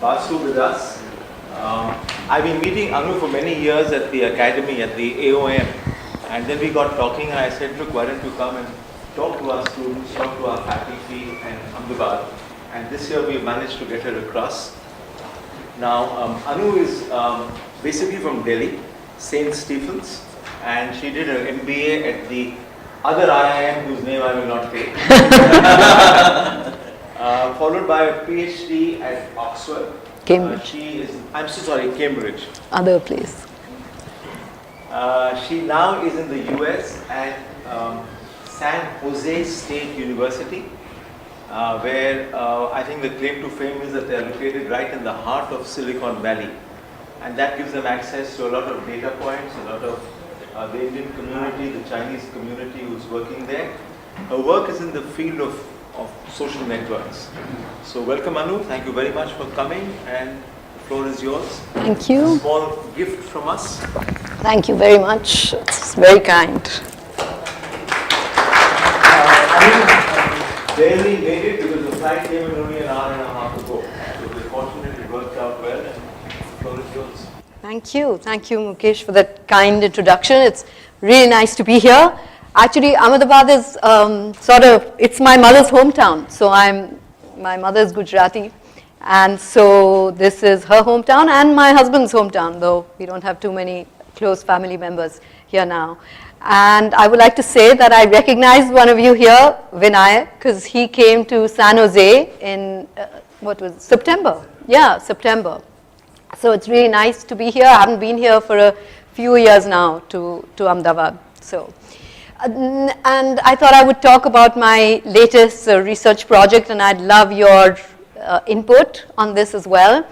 Basu with us. I've been meeting Anu for many years at the academy, at the AOM. And then we got talking and I said, look, why don't you come and talk to our students, talk to our faculty in Ahmedabad. And this year we managed to get her across. Now, Anu is basically from Delhi, St. Stephen's, and she did her MBA at the other IIM, whose name I will not take, followed by a PhD at Oxford. Cambridge. I'm so sorry, Cambridge. Other place. She now is in the US at San Jose State University, where I think the claim to fame is that they are located right in the heart of Silicon Valley. And that gives them access to a lot of data points, a lot of the Indian community, the Chinese community who's working there. Her work is in the field of social networks. So welcome Anu, thank you very much for coming, and the floor is yours. Thank you. A small gift from us. Thank you very much, it's very kind. I barely made it because the flight came in only an hour and a half ago. So we're fortunate it worked out well, and the floor is yours. Thank you Mukesh for that kind introduction. It's really nice to be here. Actually, Ahmedabad is it's my mother's hometown. So my mother's Gujarati, and so this is her hometown and my husband's hometown, though we don't have too many close family members here now. And I would like to say that I recognize one of you here, Vinay, because he came to San Jose in, September? Yeah, September. So it's really nice to be here. I haven't been here for a few years now to Ahmedabad. So, and I thought I would talk about my latest research project, and I'd love your input on this as well.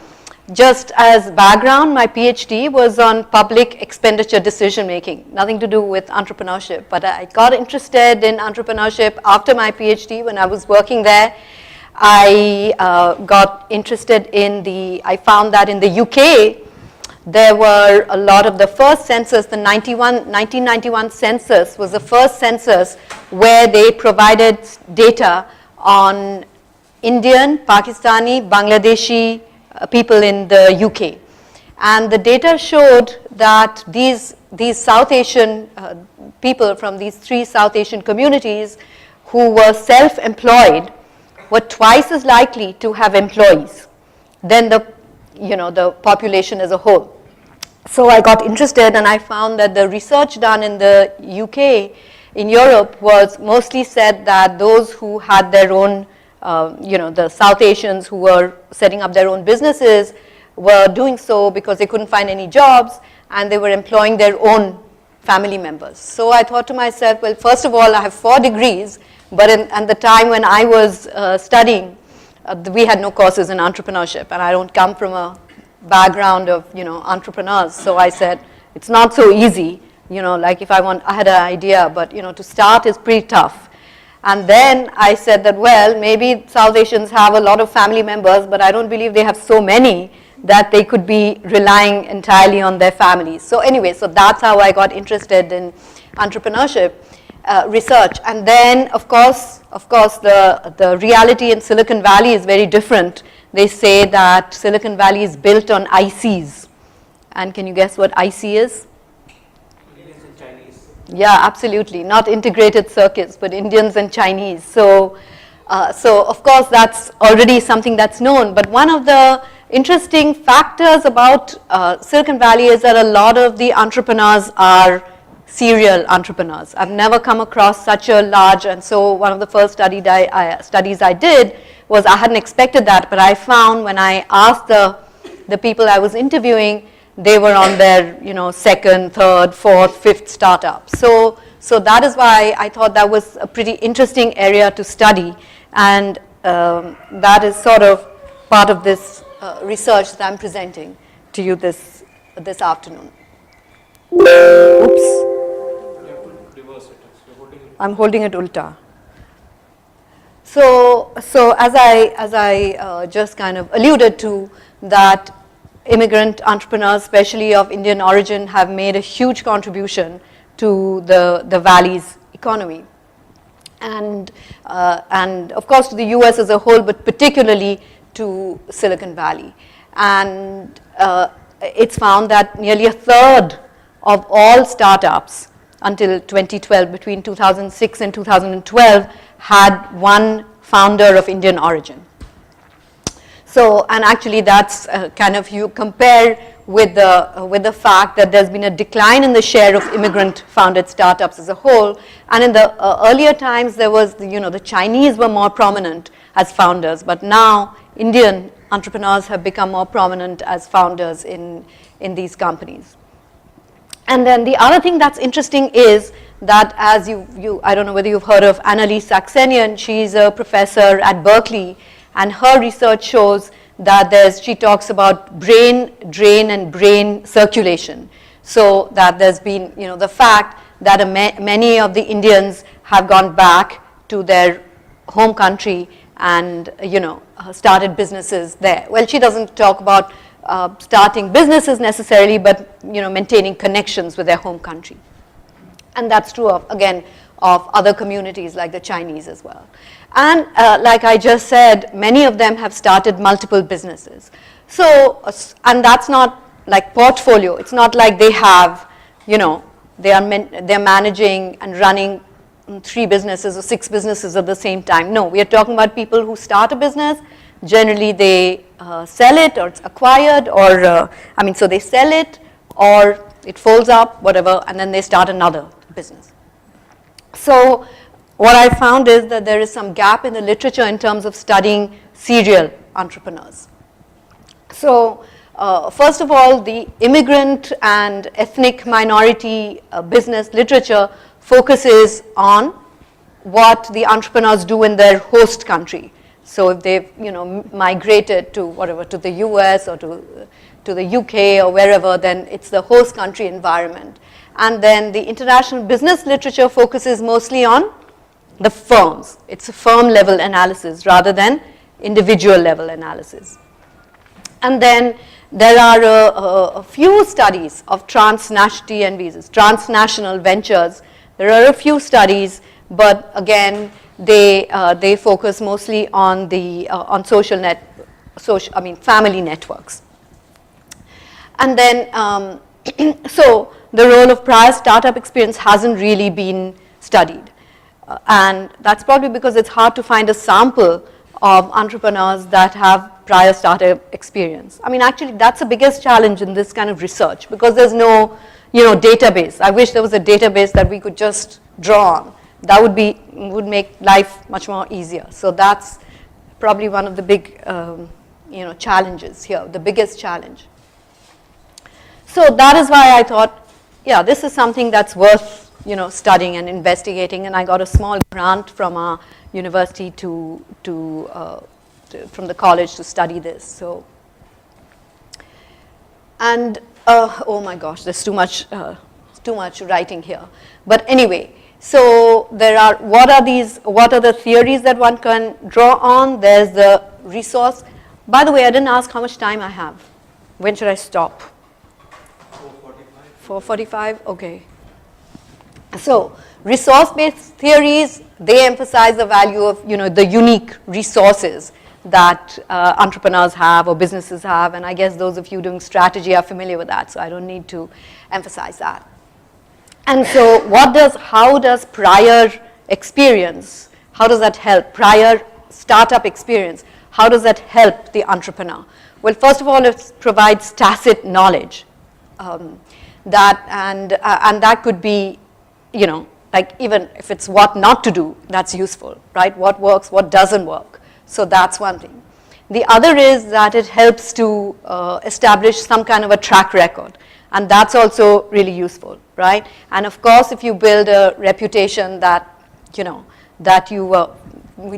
Just as background, my PhD was on public expenditure decision making, nothing to do with entrepreneurship, but I got interested in entrepreneurship after my PhD. When I was working there, I got interested I found that in the UK, there were a lot of the first census, the 1991 census was the first census where they provided data on Indian, Pakistani, Bangladeshi people in the UK. And the data showed that these South Asian people from these 3 South Asian communities who were self-employed were twice as likely to have employees than the population as a whole. So I got interested, and I found that the research done in the UK, in Europe, was mostly said that those who had their own, the South Asians who were setting up their own businesses were doing so because they couldn't find any jobs, and they were employing their own family members. So I thought to myself, well, first of all, I have 4 degrees, but at the time when I was studying, we had no courses in entrepreneurship, and I don't come from a background of entrepreneurs. So I said, it's not so easy, like if I had an idea, but to start is pretty tough. And then I said that, well, maybe South Asians have a lot of family members, but I don't believe they have so many that they could be relying entirely on their families. So anyway, so that's how I got interested in entrepreneurship research. And then, of course, the reality in Silicon Valley is very different. They say that Silicon Valley is built on ICs. And can you guess what IC is? Indians and Chinese. Yeah, absolutely. Not integrated circuits, but Indians and Chinese. So of course, that's already something that's known. But one of the interesting factors about Silicon Valley is that a lot of the entrepreneurs are serial entrepreneurs. I've never come across such a large, and so one of the first studies I did was, I hadn't expected that, but I found when I asked the people I was interviewing, they were on their 2nd, 3rd, 4th, 5th startup. So that is why I thought that was a pretty interesting area to study, and that is sort of part of this research that I'm presenting to you this afternoon. Oops. I'm holding it ulta. So as I just kind of alluded to, that immigrant entrepreneurs, especially of Indian origin, have made a huge contribution to the valley's economy. And of course to the US as a whole, but particularly to Silicon Valley. and it's found that nearly a third of all startups until 2012, between 2006 and 2012, had one founder of Indian origin. So, and actually that's kind of, you compare with the fact that there's been a decline in the share of immigrant founded startups as a whole, and in the earlier times there was, the Chinese were more prominent as founders, but now Indian entrepreneurs have become more prominent as founders in these companies. And then the other thing that's interesting is that, as I don't know whether you've heard of Annalise Saxenian, she's a professor at Berkeley, and her research shows that she talks about brain drain and brain circulation. So that there's been, the fact that many of the Indians have gone back to their home country and, started businesses there. Well, she doesn't talk about starting businesses necessarily, but, maintaining connections with their home country. And that's true of, again, of other communities like the Chinese as well. And like I just said, many of them have started multiple businesses. So, and that's not like portfolio. It's not like they have, they're managing and running 3 businesses or 6 businesses at the same time. No, we are talking about people who start a business. Generally, they sell it, or it's acquired, or, so they sell it, or it folds up, whatever, and then they start another business. So what I found is that there is some gap in the literature in terms of studying serial entrepreneurs. So first of all, the immigrant and ethnic minority business literature focuses on what the entrepreneurs do in their host country. So if they've migrated to whatever, to the US or to the UK or wherever, then it's the host country environment. And then the international business literature focuses mostly on the firms. It's a firm level analysis rather than individual level analysis. And then there are a few studies of transnational visas, transnational ventures. There are a few studies, but again, they focus mostly on the on family networks. And then, so the role of prior startup experience hasn't really been studied. And that's probably because it's hard to find a sample of entrepreneurs that have prior startup experience. Actually, that's the biggest challenge in this kind of research, because there's no, database. I wish there was a database that we could just draw on. That would make life much more easier. So that's probably one of the big, challenges here, the biggest challenge. So that is why I thought, yeah, this is something that's worth, studying and investigating. And I got a small grant from our university from the college to study this. So, and oh my gosh, there's too much writing here. But anyway, so what are the theories that one can draw on? There's the resource. By the way, I didn't ask how much time I have. When should I stop? 4:45, okay. So resource-based theories, they emphasize the value of, the unique resources that entrepreneurs have or businesses have, and I guess those of you doing strategy are familiar with that, so I don't need to emphasize that. And so how does prior experience, how does that help? Prior startup experience, how does that help the entrepreneur? Well, first of all, it provides tacit knowledge. That could be, like even if it's what not to do, that's useful, right? What works, what doesn't work. So that's one thing. The other is that it helps to establish some kind of a track record. And that's also really useful, right? And of course, if you build a reputation that, we'll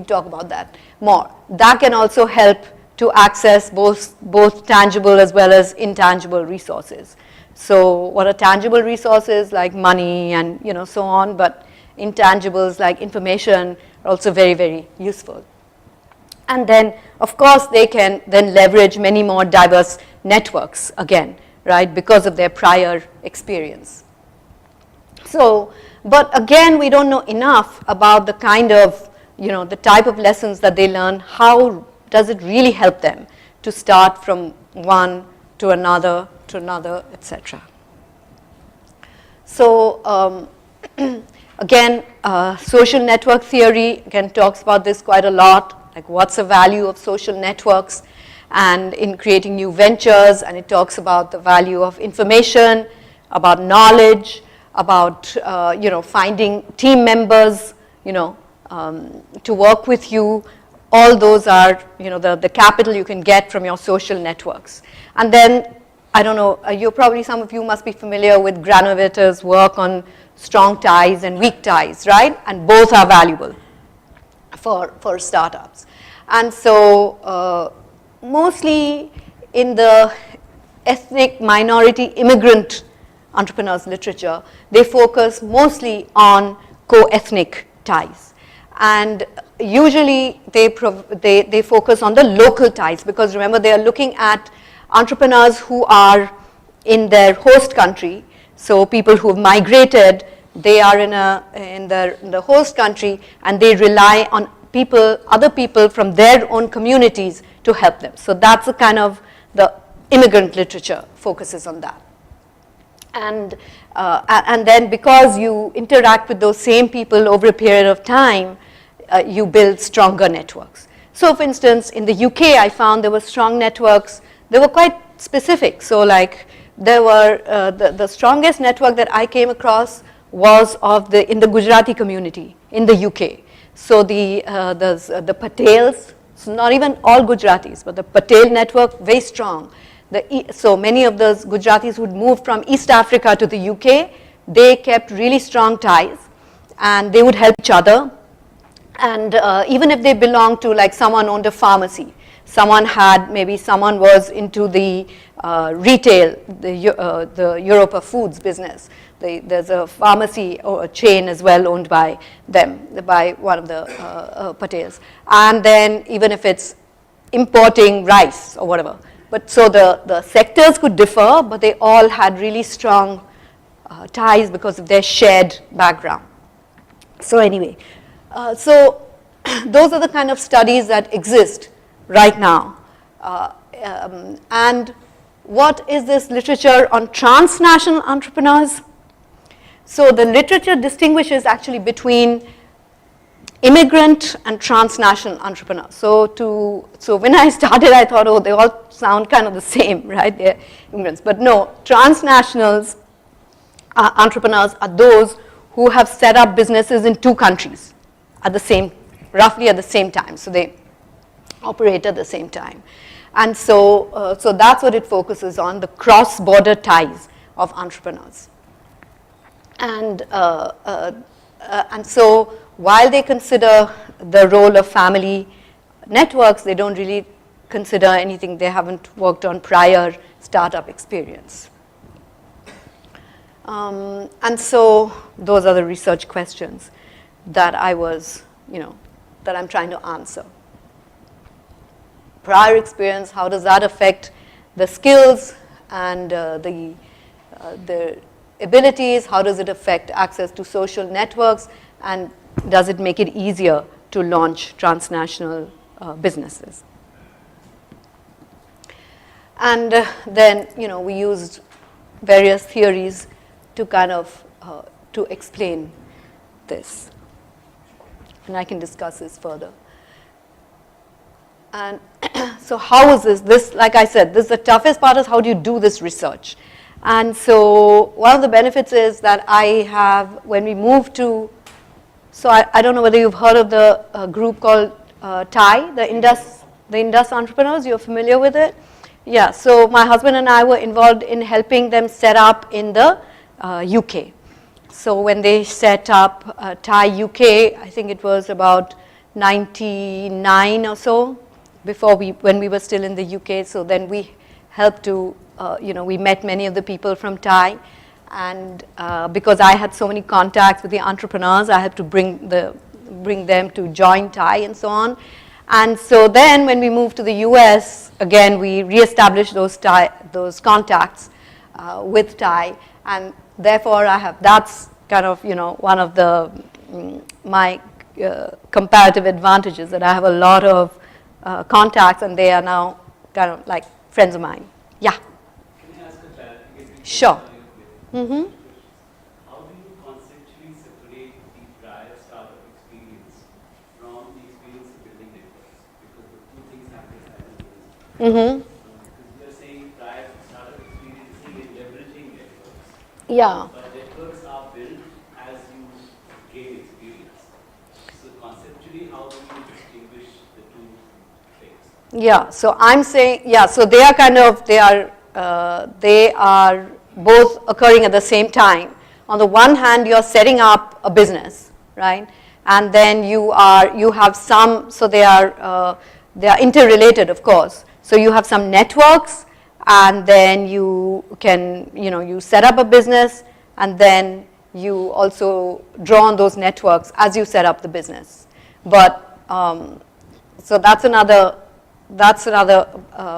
talk about that more. That can also help to access both tangible as well as intangible resources. So what are tangible resources like money and so on, but intangibles like information are also very, very useful. And then, of course, they can then leverage many more diverse networks again, right, because of their prior experience. So, but again, we don't know enough about the kind of, the type of lessons that they learn. How does it really help them to start from one to another, etc. So again, social network theory again talks about this quite a lot, like what's the value of social networks and in creating new ventures, and it talks about the value of information, about knowledge, about finding team members, to work with you. All those are the capital you can get from your social networks. And then I don't know, some of you must be familiar with Granovetter's work on strong ties and weak ties, right? And both are valuable for startups. And so mostly in the ethnic minority immigrant entrepreneurs literature, they focus mostly on co-ethnic ties. And usually they focus on the local ties, because remember, they are looking at entrepreneurs who are in their host country. So people who have migrated, they are in the host country, and they rely on other people from their own communities to help them. So that's the kind of the immigrant literature focuses on that. And then because you interact with those same people over a period of time, you build stronger networks. So for instance, in the UK, I found there were strong networks. They were quite specific. So like there were, the strongest network that I came across was in the Gujarati community in the UK. So the Patels, so not even all Gujaratis, but the Patel network, very strong. So many of those Gujaratis who'd moved from East Africa to the UK, they kept really strong ties, and they would help each other. And even if they belonged to, like, someone owned a pharmacy, someone was into the retail, the Europa Foods business. There's a pharmacy or a chain as well owned by them, by one of the Patels. And then even if it's importing rice or whatever. But so the sectors could differ, but they all had really strong ties because of their shared background. So anyway, so those are the kind of studies that exist right now. And what is this literature on transnational entrepreneurs? So the literature distinguishes actually between immigrant and transnational entrepreneurs. So when I started, I thought, oh, they all sound kind of the same, right? They're immigrants. But no, transnationals entrepreneurs are those who have set up businesses in two countries at roughly at the same time. So they operate at the same time. And so that's what it focuses on, the cross-border ties of entrepreneurs. And so while they consider the role of family networks, they don't really consider anything they haven't worked on prior startup experience. And so those are the research questions that that I'm trying to answer. Prior experience, how does that affect the skills and the abilities? How does it affect access to social networks? And does it make it easier to launch transnational businesses? And then, we used various theories to kind of to explain this. And I can discuss this further. And so how is this, like I said, the toughest part is how do you do this research? And so one of the benefits is that I have, when we moved to, so I don't know whether you've heard of the group called TIE, the Indus Entrepreneurs. You're familiar with it? Yeah, so my husband and I were involved in helping them set up in the UK. So when they set up TIE UK, I think it was about 99 or so, when we were still in the UK. So then we helped to, we met many of the people from TIE. And because I had so many contacts with the entrepreneurs, I had to bring them to join TIE and so on. And so then when we moved to the US, again, we reestablished those contacts with TIE. And therefore, that's kind of, one of my comparative advantages, that I have a lot of contacts, and they are now kind of like friends of mine. Yeah. Can I ask a clarification? Sure. Mm-hmm. How do you conceptually separate the prior startup experience from the experience of building networks? Because the two things happen simultaneously. Mm-hmm. Because you are saying prior startup experience is leveraging networks. Yeah. But networks are built as you gain experience. So conceptually, how do you distinguish the two things? Yeah, so I'm saying, yeah, so they are kind of, they are both occurring at the same time. On the one hand, you're setting up a business, right? And then you have some, so they are interrelated, of course. So you have some networks, and then you can, you set up a business, and then you also draw on those networks as you set up the business. But, so that's another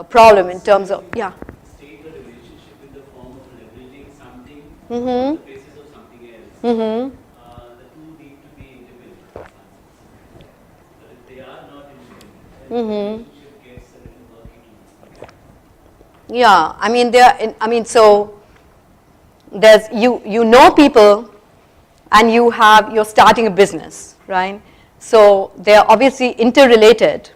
problem in terms of, yeah. State the relationship in the form of leveraging something Mm-hmm. on the basis of something else. Mm-hmm. The two need to be independent. But if they are not independent, then the Mm-hmm. relationship gets a little murky too. Yeah, I mean, so there's, you know people, and you're starting a business, right? So they're obviously interrelated.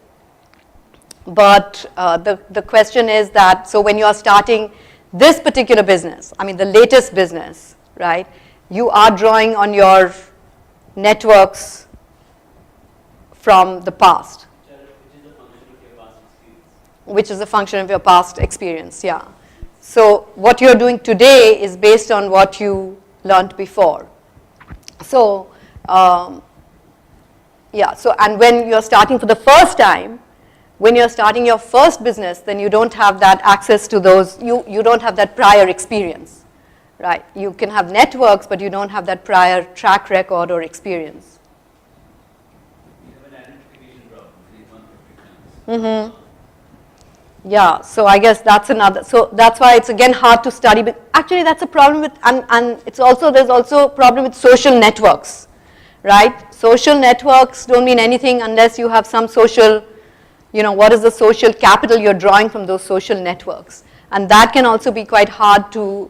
But the question is that, so when you are starting this particular business, I mean the latest business, right, you are drawing on your networks from the past. Which is a function of your past experience, yeah. So what you're doing today is based on what you learned before. So, yeah, so, and when you're starting for the first time, when you're starting your first business, then you don't have that access to those, you don't have that prior experience, right? You can have networks, but you don't have that prior track record or experience. We have an identification problem. Mm-hmm. Yeah, so I guess that's another, so that's why it's again hard to study, but actually that's a problem with, and it's also, there's also a problem with social networks, right? Social networks don't mean anything unless you have some social, what is the social capital you're drawing from those social networks? And that can also be quite hard to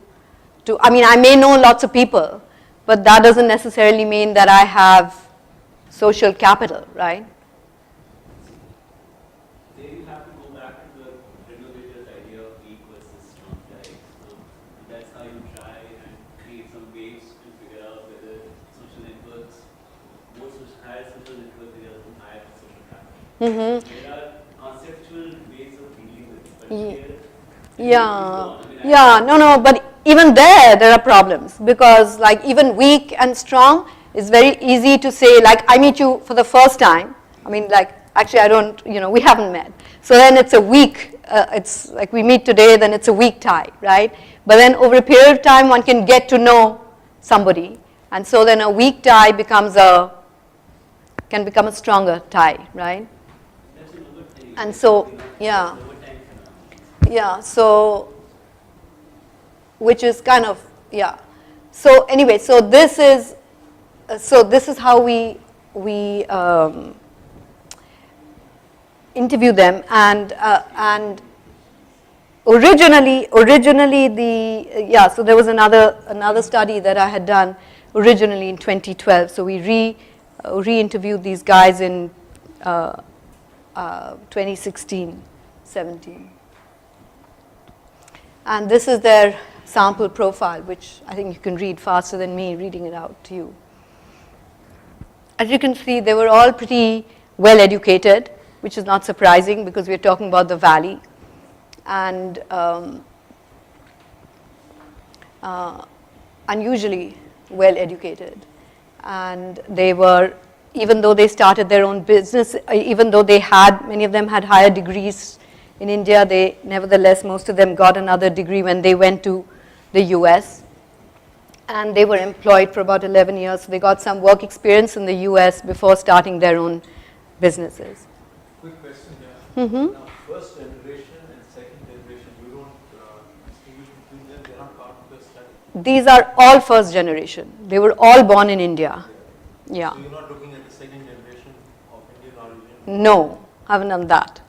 I mean, I may know lots of people, but that doesn't necessarily mean that I have social capital, right? There you have to go back to the renovator's idea of weak versus strong ties. So that's how you try and create some ways to figure out whether social networks, higher social networks, they are higher social capital. Mm-hmm. There are conceptual ways of dealing with it, but here, yeah, no, but even there are problems, because like even weak and strong is very easy to say, like I meet you for the first time, I mean like actually I don't, we haven't met, so then it's a weak, it's like we meet today, then it's a weak tie, right? But then over a period of time one can get to know somebody, and so then a weak tie can become a stronger tie, right? And so, yeah, so, which is kind of, yeah. So anyway, so this is how we interview them, and originally so there was another study that I had done originally in 2012. So we re-interviewed these guys in 2016, 17. And this is their sample profile, which I think you can read faster than me reading it out to you. As you can see, they were all pretty well educated, which is not surprising because we're talking about the valley. And unusually well educated. And they were, even though they started their own business, even though many of them had higher degrees in India, they nevertheless, most of them got another degree when they went to the US. And they were employed for about 11 years. So they got some work experience in the US before starting their own businesses. Quick question here. Mm-hmm. Now, first generation and second generation, you don't distinguish between them, they're not part of the study. These are all first generation. They were all born in India. Yeah. So you're not looking at the second generation of Indian origin? No, I haven't done that.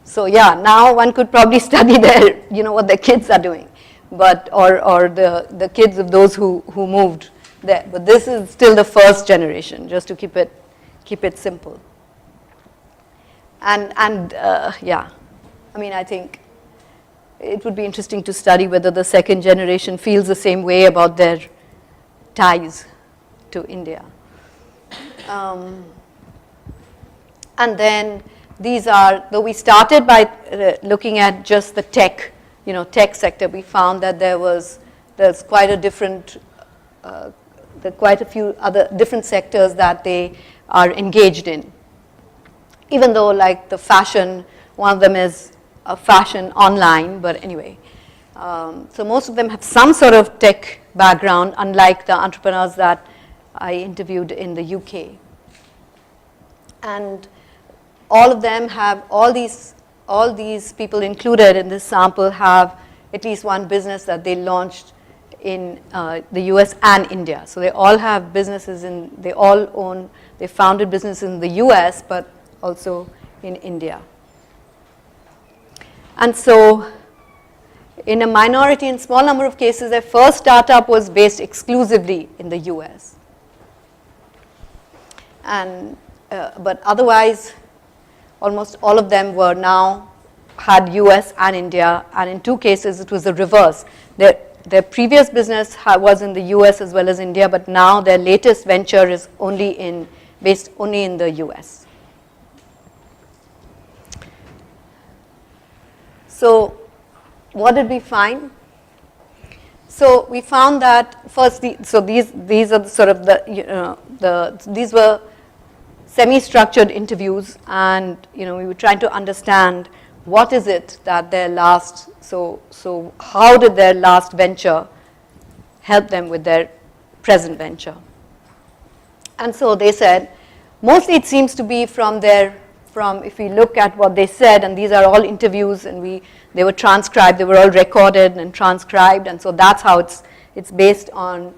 So yeah, now one could probably study their, what their kids are doing, but or the kids of those who moved there. But this is still the first generation, just to keep it simple. And yeah, I mean, I think it would be interesting to study whether the second generation feels the same way about their ties to India. And then these are, though we started by looking at just the tech, tech sector, we found that there's quite a different, quite a few other different sectors that they are engaged in. Even though like the fashion, one of them is a fashion online, but anyway. So most of them have some sort of tech background, unlike the entrepreneurs that I interviewed in the UK. And all of them have, all these people included in this sample have at least one business that they launched in the US and India. So they all have businesses they founded businesses in the US, but also in India. And so in a minority and small number of cases, their first startup was based exclusively in the US. And, but otherwise, almost all of them were now had US and India, and in two cases it was the reverse. Their previous business was in the US as well as India, but now their latest venture is based only in the US. So what did we find? So we found that first, these are the sort of these were semi-structured interviews, and we were trying to understand what is it that their last, so how did their last venture help them with their present venture? And so they said, mostly it seems to be if we look at what they said, and these are all interviews, and they were transcribed, they were all recorded and transcribed, and so that's how it's based on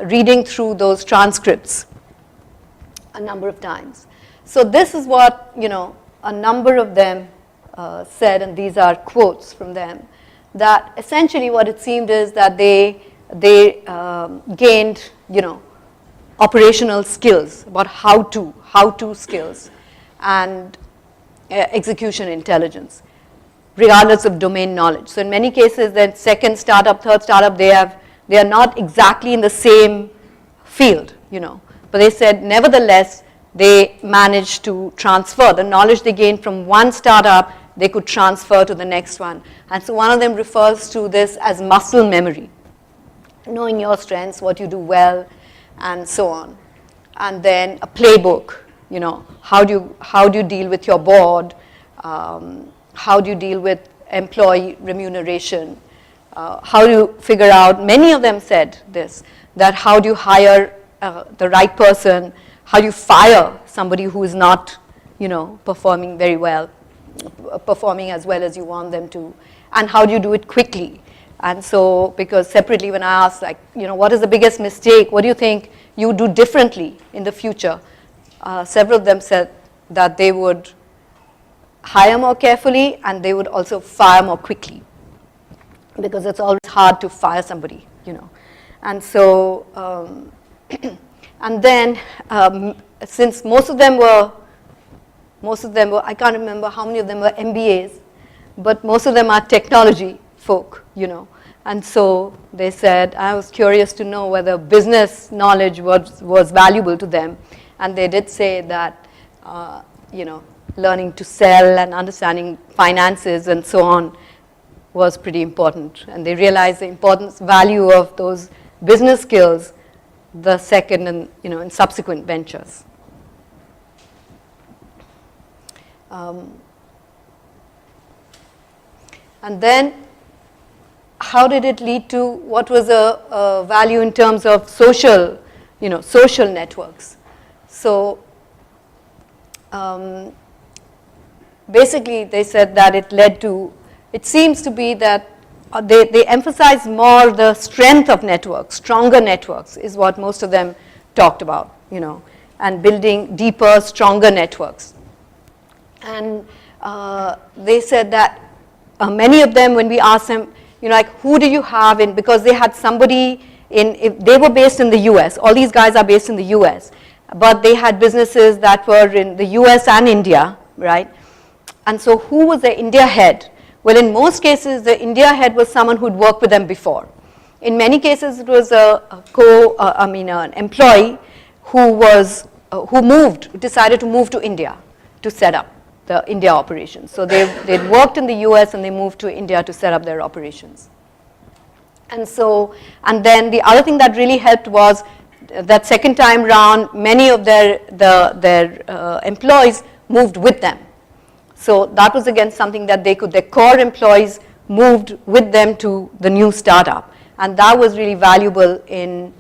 reading through those transcripts a number of times. So this is what a number of them said, and these are quotes from them, that essentially what it seemed is that they gained operational skills, about how to skills, and execution intelligence, regardless of domain knowledge. So in many cases, the second startup, third startup, they are not exactly in the same field, but they said nevertheless they managed to transfer the knowledge they gained from one startup, they could transfer to the next one. And so one of them refers to this as muscle memory, knowing your strengths, what you do well, and so on. And then a playbook, how do you deal with your board, how do you deal with employee remuneration, how do you figure out, many of them said this, that how do you hire the right person, how do you fire somebody who is not performing very well, performing as well as you want them to, and how do you do it quickly. And so, because separately when I asked, what is the biggest mistake, what do you think you do differently in the future, several of them said that they would hire more carefully and they would also fire more quickly, because it's always hard to fire somebody, And so, and then since most of them were, I can't remember how many of them were MBAs, but most of them are technology folk, And so they said, I was curious to know whether business knowledge was valuable to them. And they did say that, learning to sell and understanding finances and so on was pretty important. And they realized the value of those business skills the second and, in subsequent ventures. And then how did it lead to what was a value in terms of social networks? So basically they said that it led to, it seems to be that they emphasize more the strength of networks, stronger networks is what most of them talked about, and building deeper, stronger networks. And they said that many of them, when we asked them, like, who do you have in, because they had somebody if they were based in the US, all these guys are based in the US, but they had businesses that were in the US and India, right? And so who was the India head? Well, in most cases, the India head was someone who'd worked with them before. In many cases, it was an employee who decided to move to India to set up the India operations. So they'd worked in the US and they moved to India to set up their operations. And then the other thing that really helped was that second time round, many of their employees moved with them. So that was again something that their core employees moved with them to the new startup. And that was really valuable in,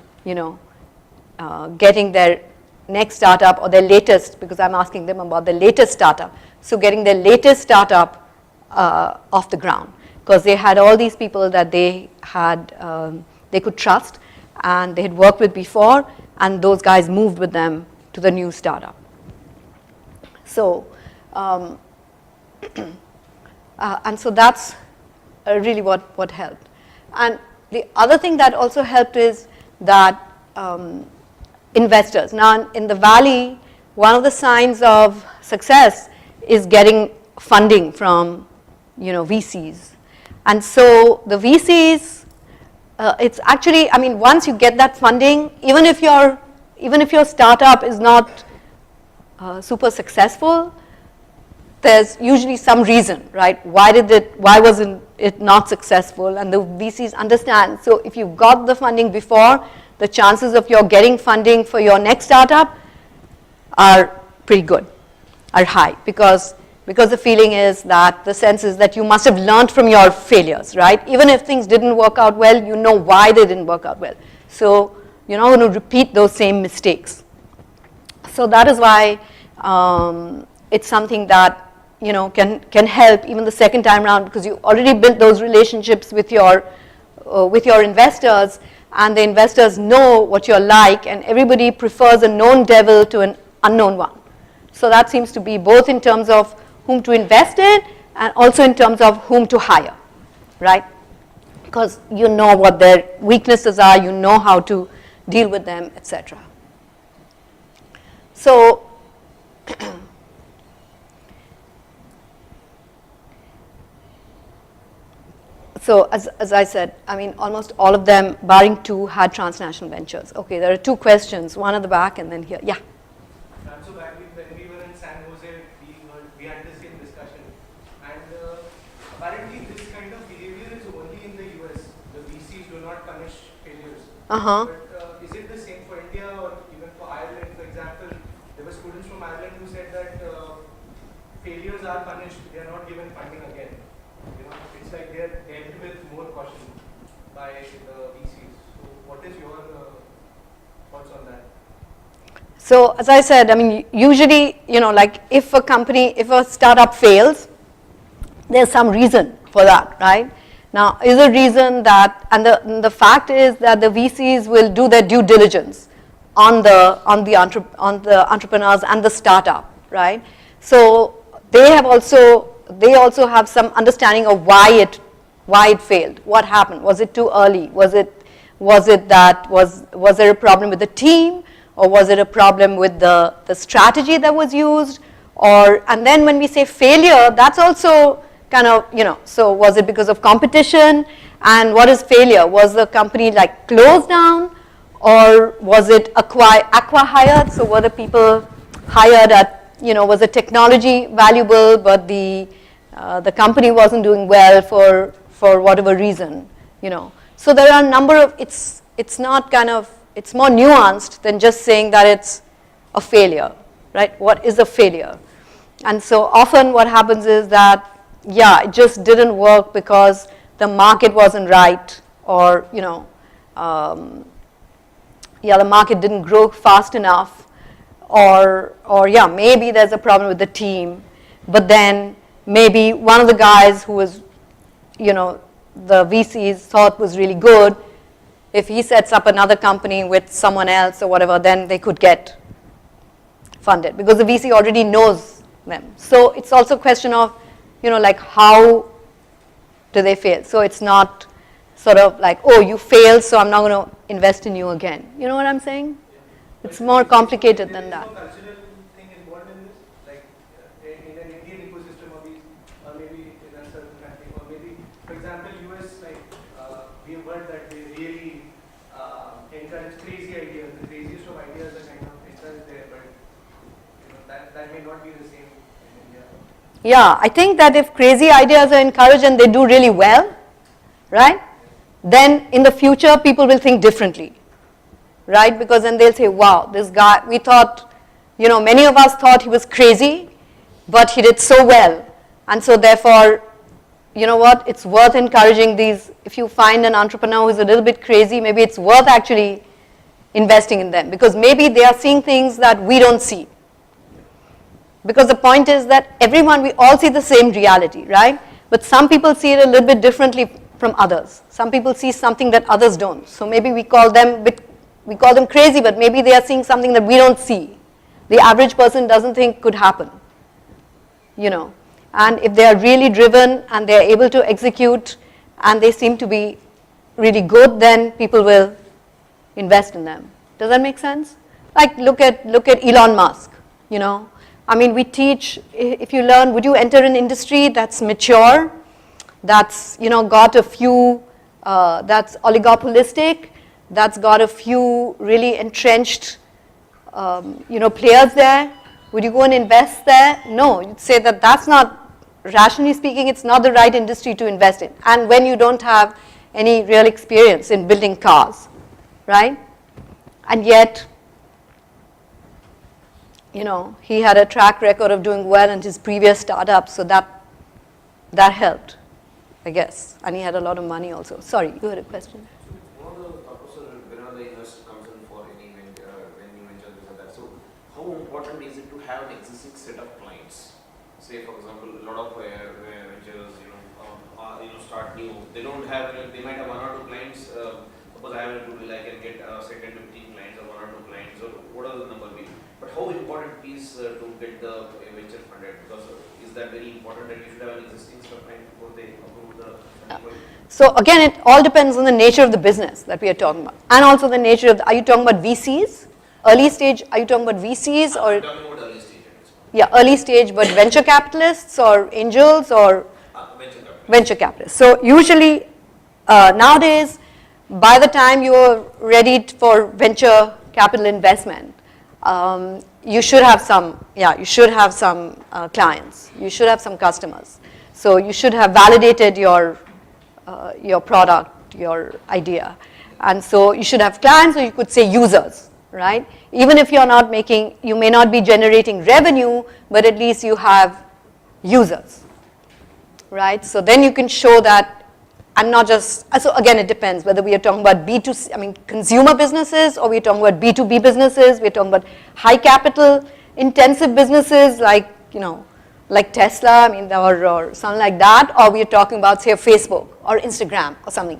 getting their next startup or their latest, because I'm asking them about the latest startup. So getting their latest startup off the ground, because they had all these people that they could trust and they had worked with before, and those guys moved with them to the new startup. So, and so that's really what helped. And the other thing that also helped is that investors. Now, in the Valley, one of the signs of success is getting funding from, VCs. And so the VCs, it's actually, once you get that funding, even if your startup is not super successful, there's usually some reason, right? Why wasn't it not successful? And the VCs understand. So if you got the funding before, the chances of your getting funding for your next startup are pretty good, are high, because the feeling is that the sense is that you must have learned from your failures, right? Even if things didn't work out well, you know why they didn't work out well. So you're not going to repeat those same mistakes. So that is why it's something that can help even the second time around, because you already built those relationships with your investors, and the investors know what you're like, and everybody prefers a known devil to an unknown one. So that seems to be both in terms of whom to invest in and also in terms of whom to hire, right? Because you know what their weaknesses are, you know how to deal with them, etc. So So as I said, almost all of them, barring two, had transnational ventures. Okay, there are two questions, one at the back and then here. Yeah. So back when we were in San Jose, we had the same discussion. And apparently this kind of behavior is only in the US. The VCs do not punish failures. Uh-huh. But is it the same for India or even for Ireland? For example, there were students from Ireland who said that failures are punished, they are not given funding again. It's like they're dealt with more caution by the VCs. So what is your thoughts on that? So as I said, usually, like if a startup fails, there's some reason for that, right? Now, is a reason that, and the fact is that the VCs will do their due diligence on the entrepreneurs and the startup, right? So they also have some understanding of why it failed. What happened? Was it too early? Was there a problem with the team, or was it a problem with the strategy that was used? And then when we say failure, that's also kind of, so was it because of competition? And what is failure? Was the company like closed down, or was it acqui-hired? So were the people hired at, was the technology valuable, but the company wasn't doing well for whatever reason, So there are a number of, it's not kind of, it's more nuanced than just saying that it's a failure, right? What is a failure? And so often what happens is that, it just didn't work because the market wasn't right, or, the market didn't grow fast enough, or maybe there's a problem with the team, but then maybe one of the guys who was, the VCs thought was really good, if he sets up another company with someone else or whatever, then they could get funded, because the VC already knows them. So it's also a question of, like how do they fail? So it's not sort of like, oh, you failed, so I'm not going to invest in you again. You know what I'm saying? It's more complicated than that. There is no cultural thing involved in this, like in an Indian ecosystem or maybe in a certain country, or maybe, for example, US, like we have heard that they really encourage crazy ideas. The craziest of ideas are kind of encouraged there, but that may not be the same in India. Yeah, I think that if crazy ideas are encouraged and they do really well, right, then in the future people will think differently, right? Because then they'll say, wow, this guy, we thought, many of us thought he was crazy, but he did so well. And so therefore, you know what, it's worth encouraging these. If you find an entrepreneur who's a little bit crazy, maybe it's worth actually investing in them, because maybe they are seeing things that we don't see. Because the point is that we all see the same reality, right? But some people see it a little bit differently from others. Some people see something that others don't. So maybe we call them crazy, but maybe they are seeing something that we don't see. The average person doesn't think could happen, And if they are really driven and they are able to execute and they seem to be really good, then people will invest in them. Does that make sense? Like look at Elon Musk, I mean, we teach, if you learn, would you enter an industry that's mature, that's, got a few, that's oligopolistic, that's got a few really entrenched, players there? Would you go and invest there? No, you'd say that that's not, rationally speaking, it's not the right industry to invest in. And when you don't have any real experience in building cars, right? And yet, he had a track record of doing well in his previous startup, so that helped, I guess. And he had a lot of money also. Sorry, you had a question? One of the purposes whenever the investor comes in for any when you venture this or that, so how important is it to have an existing set of clients? Say, for example, a lot of ventures, start new. They don't have, they might have 1 or 2 clients. Suppose I have a tool, I can get say 10 to 15 clients or 1 or 2 clients, or whatever the number be. But how important is to get the venture funded? Because is that very important that you should have an existing set of clients before they approve the funding? So again, it all depends on the nature of the business that we are talking about, and also the nature of. Are you talking about VCs, early stage? Are you talking about VCs or? I'm talking about early stage. Yeah, early stage, but venture capitalists or angels or venture capitalists. So usually nowadays, by the time you're ready for venture capital investment, you should have some. Yeah, you should have some clients. You should have some customers. So you should have validated your product, your idea. And so you should have clients, or you could say users, right? Even if you're not making, you may not be generating revenue, but at least you have users, right? So then you can show that, and not just, so again, it depends whether we are talking about B2C, I mean, consumer businesses, or we're talking about B2B businesses, we're talking about high capital intensive businesses like, like Tesla, I mean, or something like that, or we're talking about, say, Facebook or Instagram or something,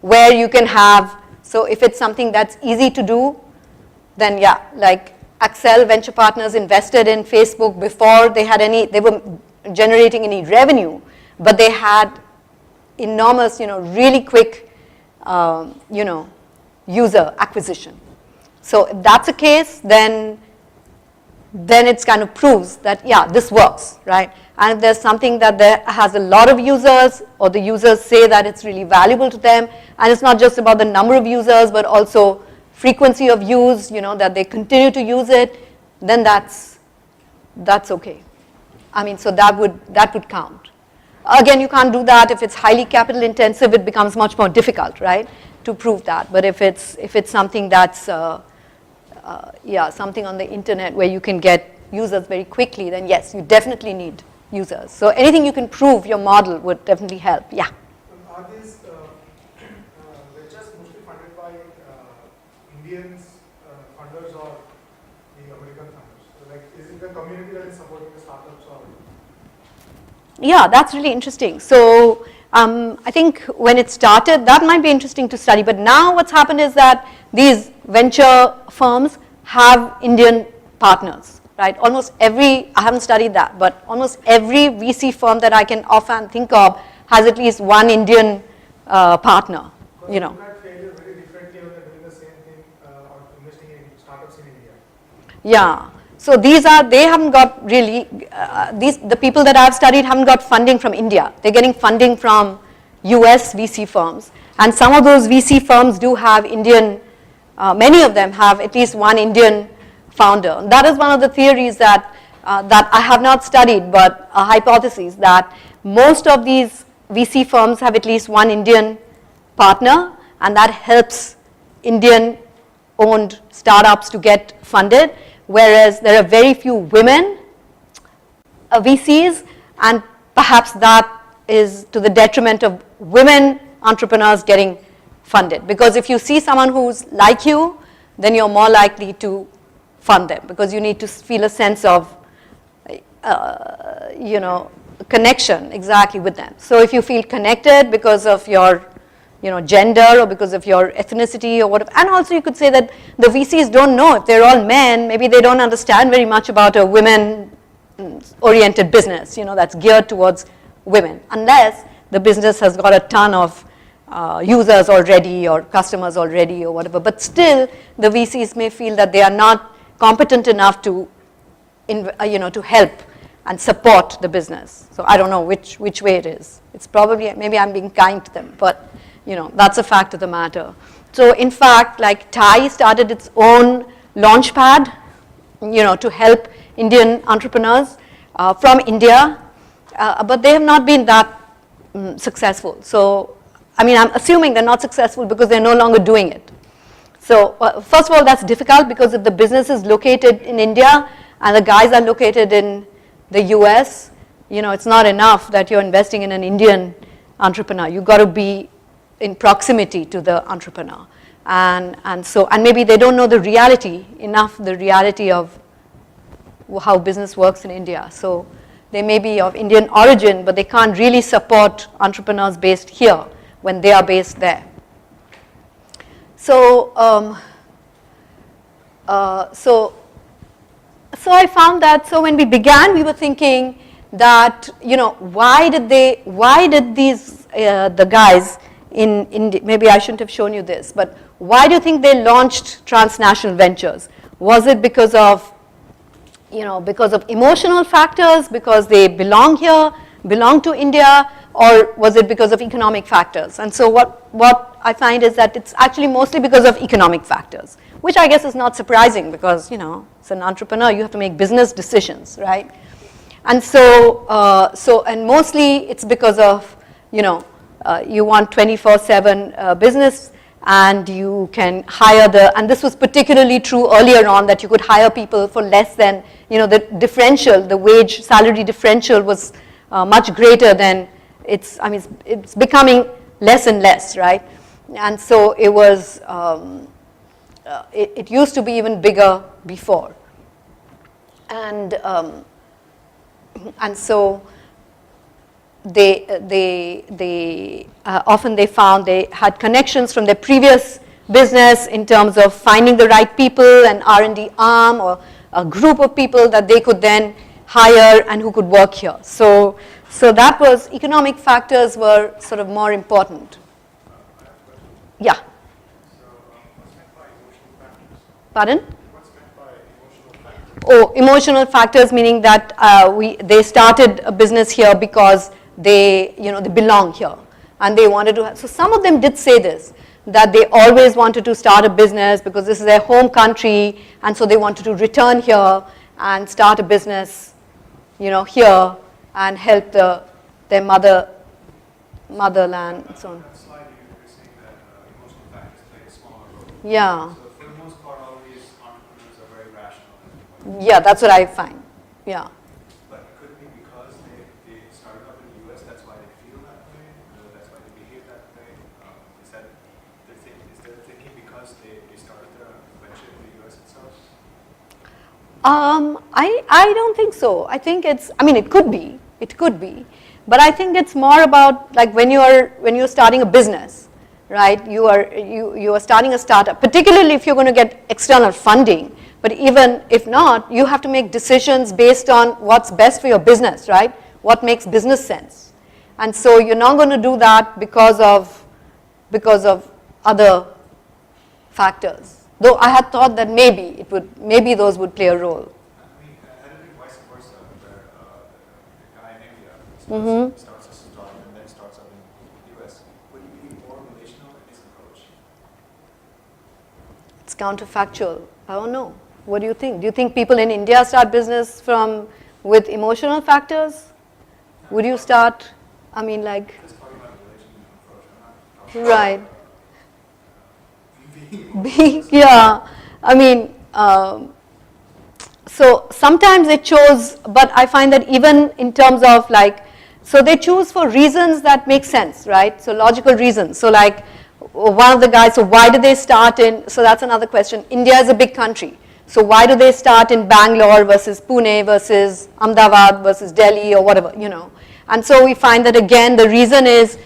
where you can have, so if it's something that's easy to do, then yeah, like Accel Venture Partners invested in Facebook before they were generating any revenue, but they had enormous, really quick, user acquisition. So if that's the case, then it kind of proves that, yeah, this works, right? And if there's something that has a lot of users, or the users say that it's really valuable to them, and it's not just about the number of users, but also frequency of use, that they continue to use it, then that's okay. I mean, so that would count. Again, you can't do that if it's highly capital intensive. It becomes much more difficult, right, to prove that. But if it's something that's something on the internet where you can get users very quickly, then yes, you definitely need users. So anything you can prove your model would definitely help. Yeah. Are these ventures mostly funded by Indians funders or the American funders? So like, is it the community that is supporting the startups or? Yeah, that's really interesting. So I think when it started, that might be interesting to study. But now what's happened is that these venture firms have Indian partners. right? Almost every, I haven't studied that, but almost every VC firm that I can offhand think of has at least one Indian partner, you know. Look at failure very differently when they're doing the same thing or investing in startups in India. Yeah. So these are, they haven't got really, the people that I've studied haven't got funding from India. They're getting funding from US VC firms. And some of those VC firms do have Indian, many of them have at least one Indian founder. And that is one of the theories that, that I have not studied, but a hypothesis that most of these VC firms have at least one Indian partner, and that helps Indian-owned startups to get funded. Whereas there are very few women VCs, and perhaps that is to the detriment of women entrepreneurs getting funded. Because if you see someone who's like you, then you're more likely to fund them, because you need to feel a sense of, you know, connection exactly with them. So if you feel connected because of your, you know, gender or because of your ethnicity or whatever. And also you could say that the VCs don't know, if they're all men, maybe they don't understand very much about a women-oriented business, you know, that's geared towards women, unless the business has got a ton of users already or customers already or whatever. But still, the VCs may feel that they are not competent enough to, you know, to help and support the business. So I don't know which way it is. It's probably, maybe I'm being kind to them, but you know, that's a fact of the matter. So in fact, like Thai started its own launchpad, you know, to help Indian entrepreneurs from India, but they have not been that successful. So, I mean, I'm assuming they're not successful because they're no longer doing it. So first of all, that's difficult because if the business is located in India and the guys are located in the US, you know, it's not enough that you're investing in an Indian entrepreneur. You've got to be in proximity to the entrepreneur. And maybe they don't know the reality of how business works in India. So they may be of Indian origin, but they can't really support entrepreneurs based here when they are based there. So, so I found that, so when we began, we were thinking that, you know, why did these, the guys in India, maybe I shouldn't have shown you this, but why do you think they launched Transnational Ventures? Was it because of, you know, because of emotional factors, because they belong here, belong to India, or was it because of economic factors? And so what I find is that it's actually mostly because of economic factors, which I guess is not surprising because, you know, as an entrepreneur, you have to make business decisions, right? And so, and mostly it's because of, you know, you want 24/7 business, and you can hire and this was particularly true earlier on, that you could hire people for less than, you know, the differential, the wage salary differential was much greater than it's becoming less and less, right? And so it was, it used to be even bigger before. And so often they found they had connections from their previous business in terms of finding the right people, an R&D arm or a group of people that they could then hire and who could work here. So that was, economic factors were sort of more important. Yeah. So what's meant by emotional factors? Pardon? What's meant by emotional factors? Oh, emotional factors meaning that they started a business here because they belong here and they wanted to so some of them did say this, that they always wanted to start a business because this is their home country, and so they wanted to return here and start a business, you know, here and help their motherland and so on. That slide you were saying that emotional factors play a smaller role. Yeah. So for the most part, all these entrepreneurs are very rational. Yeah, that's what I find. Yeah. But could it be because they started up in the US, that's why they feel that way, that's why they behave that way? Is their thinking because they started their venture in the US itself? I don't think so. I think it's, I mean, it could be, but I think it's more about like when you're starting a business, right? You are starting a startup, particularly if you're going to get external funding. But even if not, you have to make decisions based on what's best for your business, right? What makes business sense. And so you're not going to do that because of other factors. Though I had thought that maybe those would play a role. I mean, had it been vice versa, where a guy in India starts as a startup and then starts up in the US, would he be more relational in his approach? It's counterfactual. I don't know. What do you think? Do you think people in India start business with emotional factors? Would you start, I mean, like, Just talking about the relational approach. right. Being Yeah, I mean, so sometimes they chose, but I find that even in terms of like, so they choose for reasons that make sense, right? So logical reasons. So like one of the guys, so why do they start so that's another question. India is a big country. So why do they start in Bangalore versus Pune versus Ahmedabad versus Delhi or whatever, you know? And so we find that again, the reason is,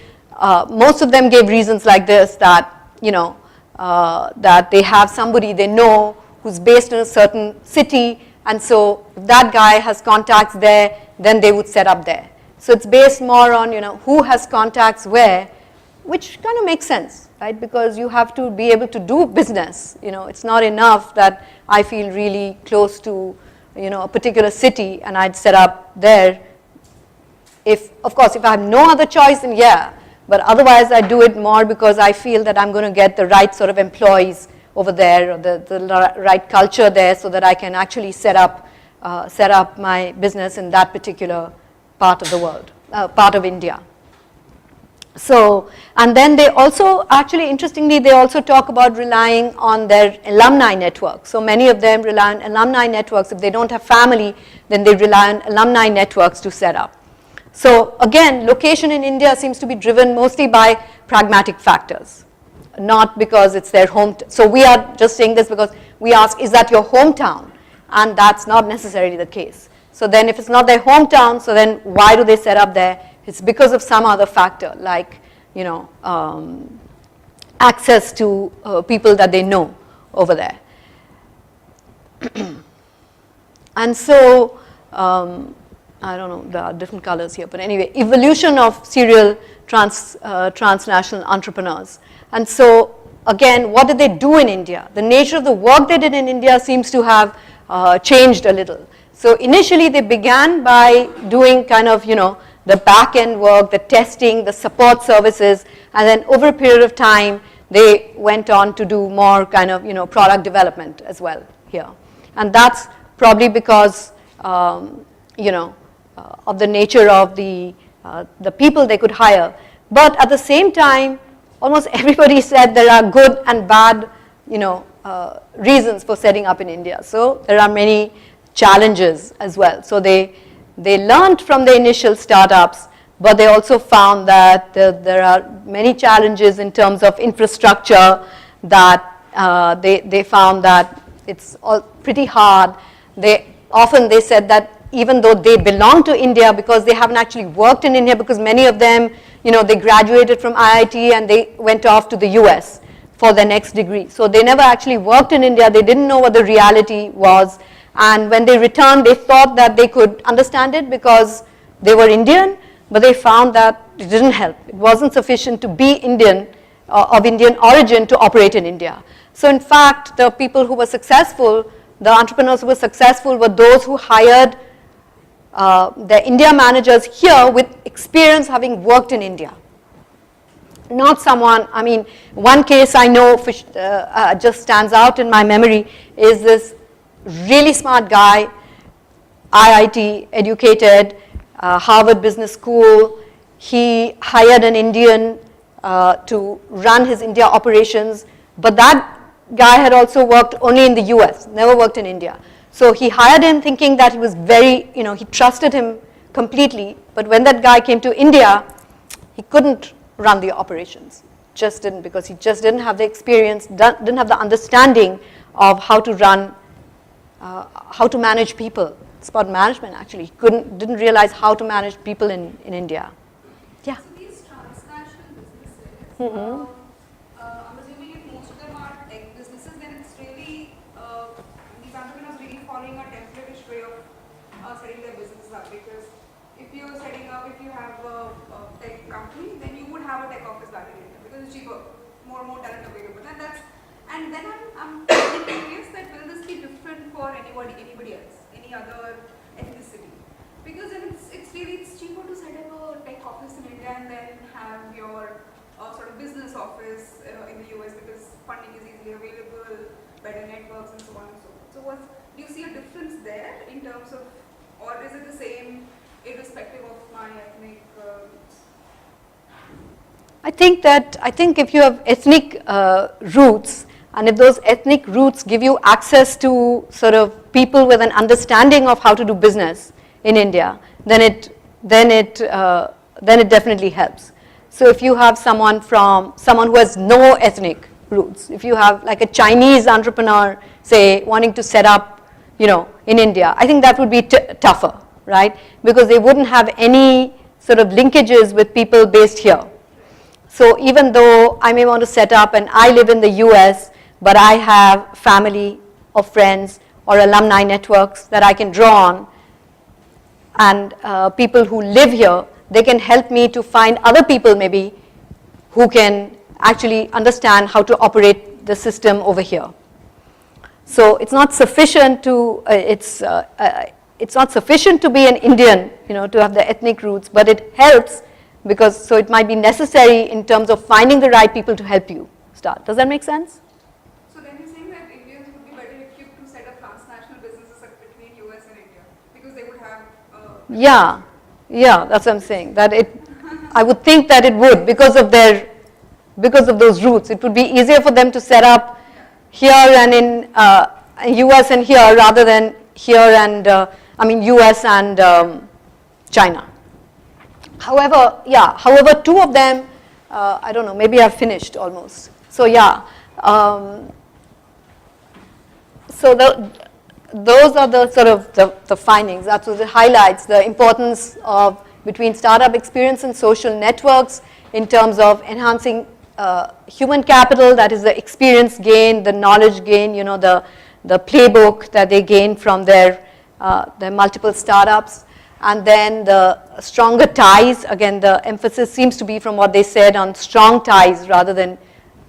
most of them gave reasons like this, that, you know, that they have somebody they know who's based in a certain city, and so if that guy has contacts there, then they would set up there. So it's based more on, you know, who has contacts where, which kind of makes sense, right? Because you have to be able to do business. You know, it's not enough that I feel really close to, you know, a particular city and I'd set up there. Of course, if I have no other choice, then yeah. But otherwise, I do it more because I feel that I'm going to get the right sort of employees over there, or the right culture there, so that I can actually set up my business in that particular part of the world, part of India. So, and then they also, actually interestingly, they also talk about relying on their alumni network. So many of them rely on alumni networks. If they don't have family, then they rely on alumni networks to set up. So again, location in India seems to be driven mostly by pragmatic factors, not because it's their hometown. So we are just saying this because we ask, is that your hometown? And that's not necessarily the case. So then if it's not their hometown, so then why do they set up there? It's because of some other factor, like, you know, access to people that they know over there. And so, I don't know, there are different colors here, but anyway, evolution of serial transnational entrepreneurs. And so, again, what did they do in India? The nature of the work they did in India seems to have changed a little. So initially, they began by doing kind of, you know, the back-end work, the testing, the support services, and then over a period of time, they went on to do more kind of, you know, product development as well here. And that's probably because, you know, of the nature of the people they could hire. But at the same time, almost everybody said there are good and bad, you know, reasons for setting up in India. So there are many challenges as well. So they learned from the initial startups, but they also found that there are many challenges in terms of infrastructure, that they found that it's all pretty hard. They said that even though they belong to India, because they haven't actually worked in India, because many of them, you know, they graduated from IIT and they went off to the US for their next degree. So they never actually worked in India. They didn't know what the reality was. And when they returned, they thought that they could understand it because they were Indian, but they found that it didn't help. It wasn't sufficient to be Indian, of Indian origin, to operate in India. So in fact, the people who were successful, the entrepreneurs who were successful, were those who hired their India managers here with experience having worked in India. Not someone, I mean, one case I know just stands out in my memory is this really smart guy, IIT educated, Harvard Business School. He hired an Indian to run his India operations, but that guy had also worked only in the US, never worked in India. So he hired him thinking that he was very, you know, he trusted him completely, but when that guy came to India, he couldn't run the operations. Just didn't, because he just didn't have the experience, didn't have the understanding of how to run, how to manage people. It's about management, actually. He didn't realize how to manage people in India. Yeah. So these transnational businesses, I'm assuming if most of them are tech businesses, then it's really these entrepreneurs really following a template-ish way of setting their businesses up. Because if you have a tech company, then you would have a tech office back in India because it's cheaper, more talent available. And then I'm curious that will this be different for anybody else, any other ethnicity? Because then it's cheaper to set up a tech office in India and then have your sort of business office in the US because funding is easily available, better networks and so on and so forth. So do you see a difference there in terms of, or is it the same irrespective of my ethnic roots? I think if you have ethnic roots, and if those ethnic roots give you access to sort of people with an understanding of how to do business in India, then it definitely helps. So if you have someone who has no ethnic roots, if you have like a Chinese entrepreneur, say, wanting to set up, in India, I think that would be tougher, right? Because they wouldn't have any sort of linkages with people based here. So even though I may want to set up and I live in the US, but I have family or friends or alumni networks that I can draw on, and people who live here, they can help me to find other people maybe who can actually understand how to operate the system over here. So it's not sufficient to it's not sufficient to be an Indian, to have the ethnic roots, but it helps because so it might be necessary in terms of finding the right people to help you start. Does that make sense? So then you're saying that Indians would be better equipped to set up transnational businesses between US and India because they would have. Yeah, that's what I'm saying. I would think that it would because of those roots. It would be easier for them to set up here and in US and here rather than here and US and China. However, two of them, I don't know, maybe I've finished almost. So those are the sort of the findings. That's what it highlights, the importance of between startup experience and social networks in terms of enhancing human capital, that is the experience gain, the knowledge gain, the playbook that they gain from their multiple startups. And then the stronger ties, again, the emphasis seems to be from what they said on strong ties rather than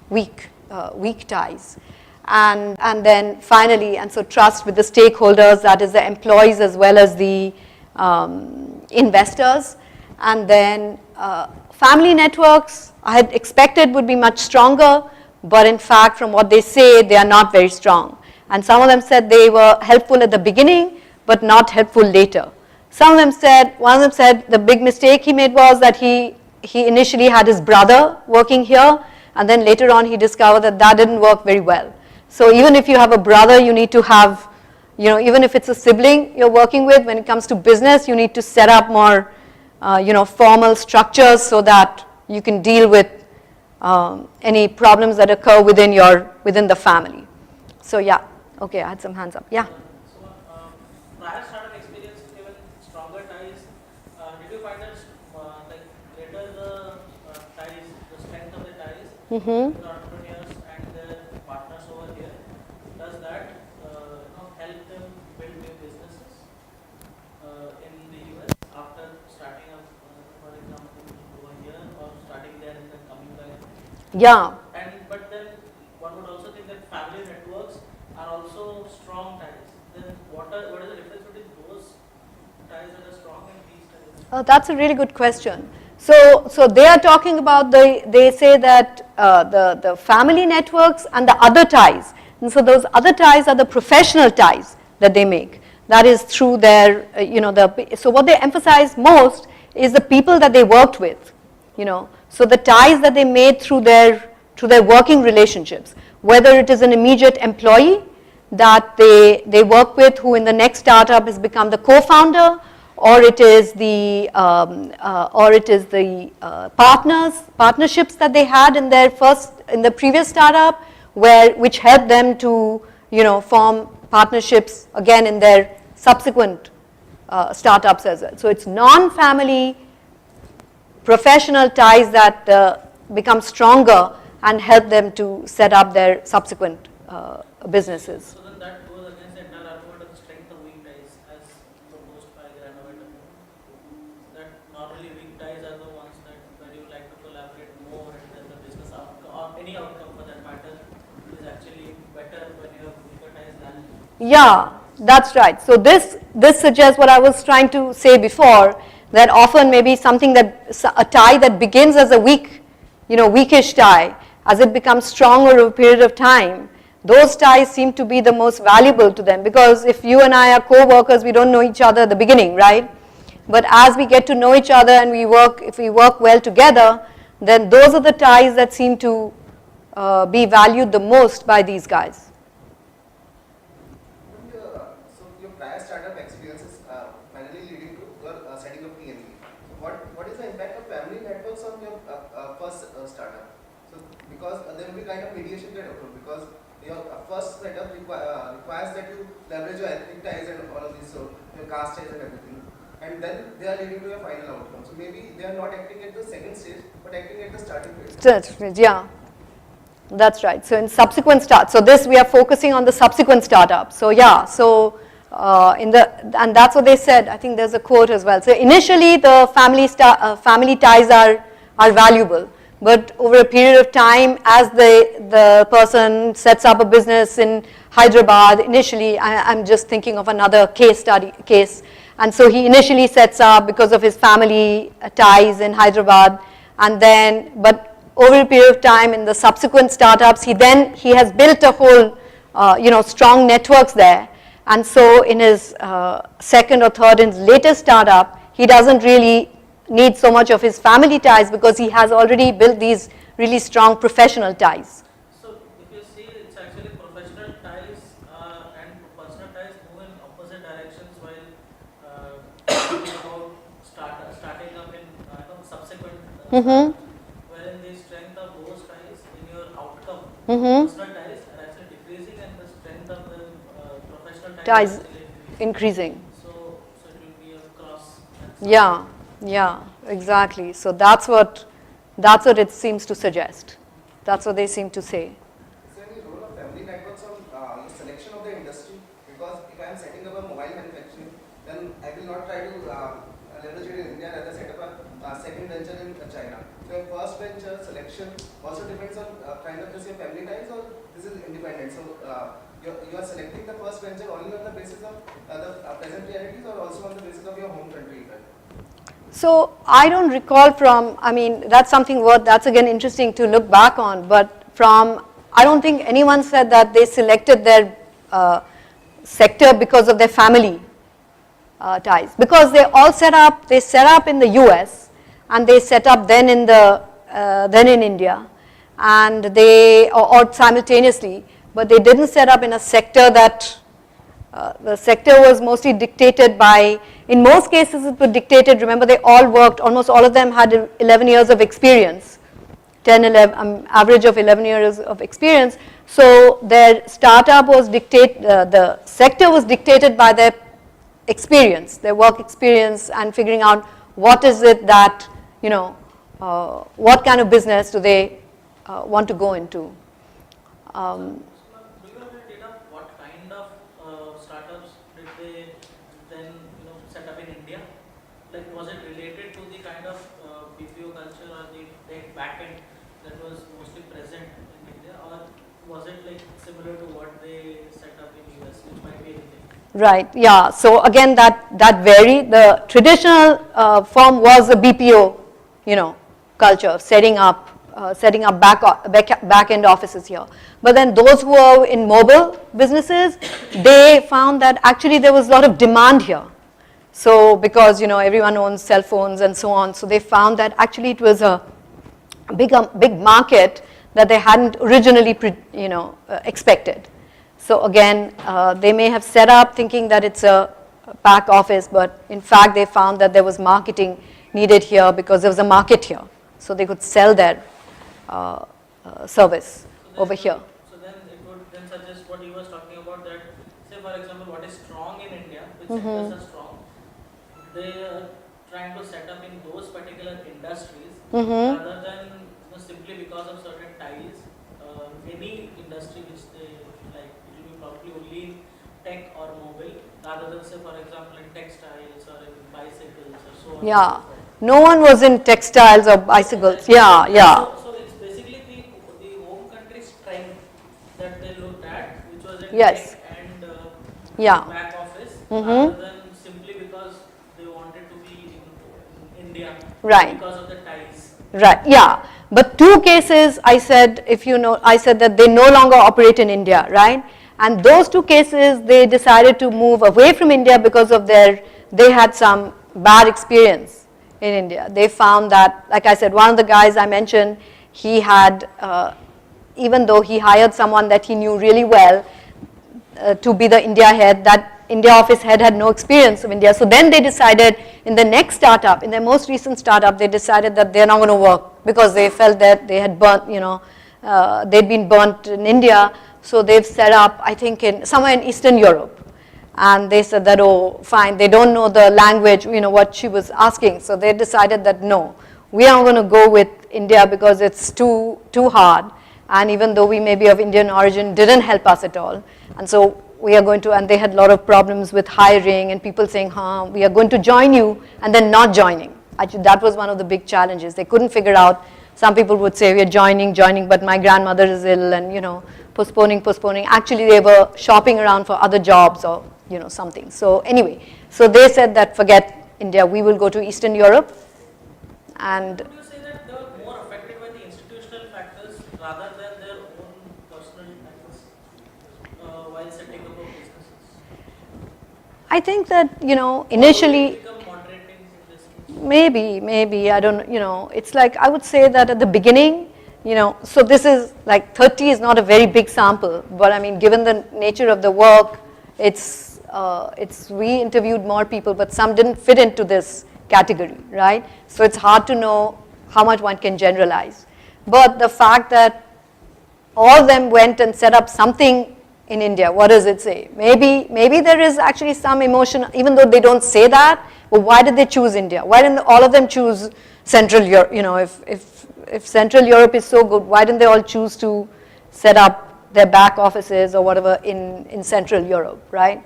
weak ties. And then finally, and so trust with the stakeholders, that is the employees as well as the investors. And then family networks, I had expected would be much stronger, but in fact, from what they say, they are not very strong. And some of them said they were helpful at the beginning, but not helpful later. One of them said the big mistake he made was that he initially had his brother working here, and then later on he discovered that didn't work very well. So even if you have a brother, you need to have, even if it's a sibling you're working with, when it comes to business, you need to set up more, formal structures so that you can deal with any problems that occur within the family. So okay, I had some hands up. Yeah. Prior startup experience given stronger ties, did you find that later the ties, the strength of the ties with entrepreneurs and their partners over here, does that help them build new businesses in the US after starting up, for example, over here or starting there and then coming back? Yeah. But then one would also think that family networks are also strong ties. Then what is the difference between those ties that are strong and these ties? Oh, that's a really good question. So they are talking about they say that the family networks and the other ties. And so those other ties are the professional ties that they make. That is through their, so what they emphasize most is the people that they worked with, So the ties that they made through their working relationships, whether it is an immediate employee that they work with who in the next startup has become the co-founder, or it is the partnerships that they had in the previous startup, which helped them to form partnerships again in their subsequent startups as well. So it's non-family professional ties that become stronger and help them to set up their subsequent businesses. So then that goes against the entire any outcome for that matter is actually better when you have weaker ties than. Yeah, that's right. So this suggests what I was trying to say before, that often maybe something that, a tie that begins as a weak, weakish tie, as it becomes strong over a period of time, those ties seem to be the most valuable to them, because if you and I are co-workers, we don't know each other at the beginning, right? But as we get to know each other and if we work well together, then those are the ties that seem to be valued the most by these guys. So your prior startup experiences finally leading to your setting up PNB. So what is the impact of family networks on your first startup? So because there will be kind of mediation that occur, because your first setup requires that you leverage your ethnic ties and all of these, so your caste ties and everything, and then they are leading to your final outcome. So maybe they are not acting at the second stage, but acting at the starting phase. Yeah. That's right. So in subsequent so this we are focusing on the subsequent startup. So yeah, so and that's what they said. I think there's a quote as well. So initially the family ties are valuable, but over a period of time, as the person sets up a business in Hyderabad, initially I'm just thinking of another case, and so he initially sets up because of his family ties in Hyderabad, and then over a period of time in the subsequent startups, he has built a whole, strong networks there. And so in his second or third, in his latest startup, he doesn't really need so much of his family ties, because he has already built these really strong professional ties. So if you see, it's actually professional ties and personal ties move in opposite directions while talking about starting up in subsequent wherein the strength of those ties in your outcome, personal ties are actually decreasing, and the strength of the professional ties is actually increasing. So it will be a cross. Yeah, exactly. So that's what it seems to suggest. That's what they seem to say. Is there any role of family networks on the selection of the industry? Because if I am setting up a mobile manufacturing, then I will not try to leverage it in India, rather set up a second venture in China. So your first venture selection also depends on kind of just your family ties, or this is independent. So you are selecting the first venture only on the basis of the present realities, or also on the basis of your home country? So I don't recall that's again interesting to look back on, but I don't think anyone said that they selected their sector because of their family ties, because they set up in the US, and they set up then in India, and or simultaneously, but they didn't set up in a sector that the sector was mostly dictated by, in most cases it was dictated, remember they all worked, almost all of them had 11 years of experience, 11, average of 11 years of experience. So their startup was the sector was dictated by their experience, their work experience, and figuring out what is it that, what kind of business do they want to go into. Do you have any data what kind of startups did they then set up in India? Like, was it related to the kind of BPO culture or the tech backend that was mostly present in India, or was it like similar to what they set up in US, which might be anything? Right. Yeah. So again, that varied. The traditional firm was a BPO, culture, setting up back end offices here. But then those who are in mobile businesses, they found that actually there was a lot of demand here. So because everyone owns cell phones and so on, so they found that actually it was a big market that they hadn't originally expected. So again, they may have set up thinking that it's a back office, but in fact they found that there was marketing needed here because there was a market here. So they could sell their service over here. So then it would then suggest what you were talking about, that say for example what is strong in India, which sectors are strong, they are trying to set up in those particular industries rather than simply because of certain ties, any industry which they like, it will be probably only in tech or mobile rather than say for example in textiles or in bicycles or so on. Yeah, and so forth. No one was in textiles or bicycles. Yeah. So it's basically the home Yes. and Yeah. back office, Mhm. rather than simply because they wanted to be in India, Right. because of the ties. Right, yeah. But two cases I said, if you know, I said that they no longer operate in India, right? And those two cases, they decided to move away from India because of they had some bad experience in India. They found that, like I said, one of the guys I mentioned, he had, even though he hired someone that he knew really well, to be the India head, that India office head had no experience of India. So then they decided in the next startup, in their most recent startup, they decided that they're not going to work because they felt that they had burnt, they'd been burnt in India. So they've set up, I think, somewhere in Eastern Europe. And they said that, oh, fine, they don't know the language, what she was asking. So they decided that no, we are going to go with India because it's too hard. And even though we may be of Indian origin, didn't help us at all. And so we are going to, and they had a lot of problems with hiring and people saying, we are going to join you, and then not joining. Actually, that was one of the big challenges. They couldn't figure out, some people would say, we are joining, but my grandmother is ill, and postponing. Actually, they were shopping around for other jobs or, something. So anyway, so they said that forget India, we will go to Eastern Europe. And Would you say that they were more affected by the institutional factors rather than their own personal factors while setting up businesses? I think that, initially, Become moderating in this case? maybe, I don't, it's like, I would say that at the beginning, so this is like 30 is not a very big sample, but I mean, given the nature of the work, we interviewed more people, but some didn't fit into this category, right? So it's hard to know how much one can generalize. But the fact that all of them went and set up something in India, what does it say? Maybe there is actually some emotion, even though they don't say that, but why did they choose India? Why didn't all of them choose Central Europe? If Central Europe is so good, why didn't they all choose to set up their back offices or whatever in Central Europe, right?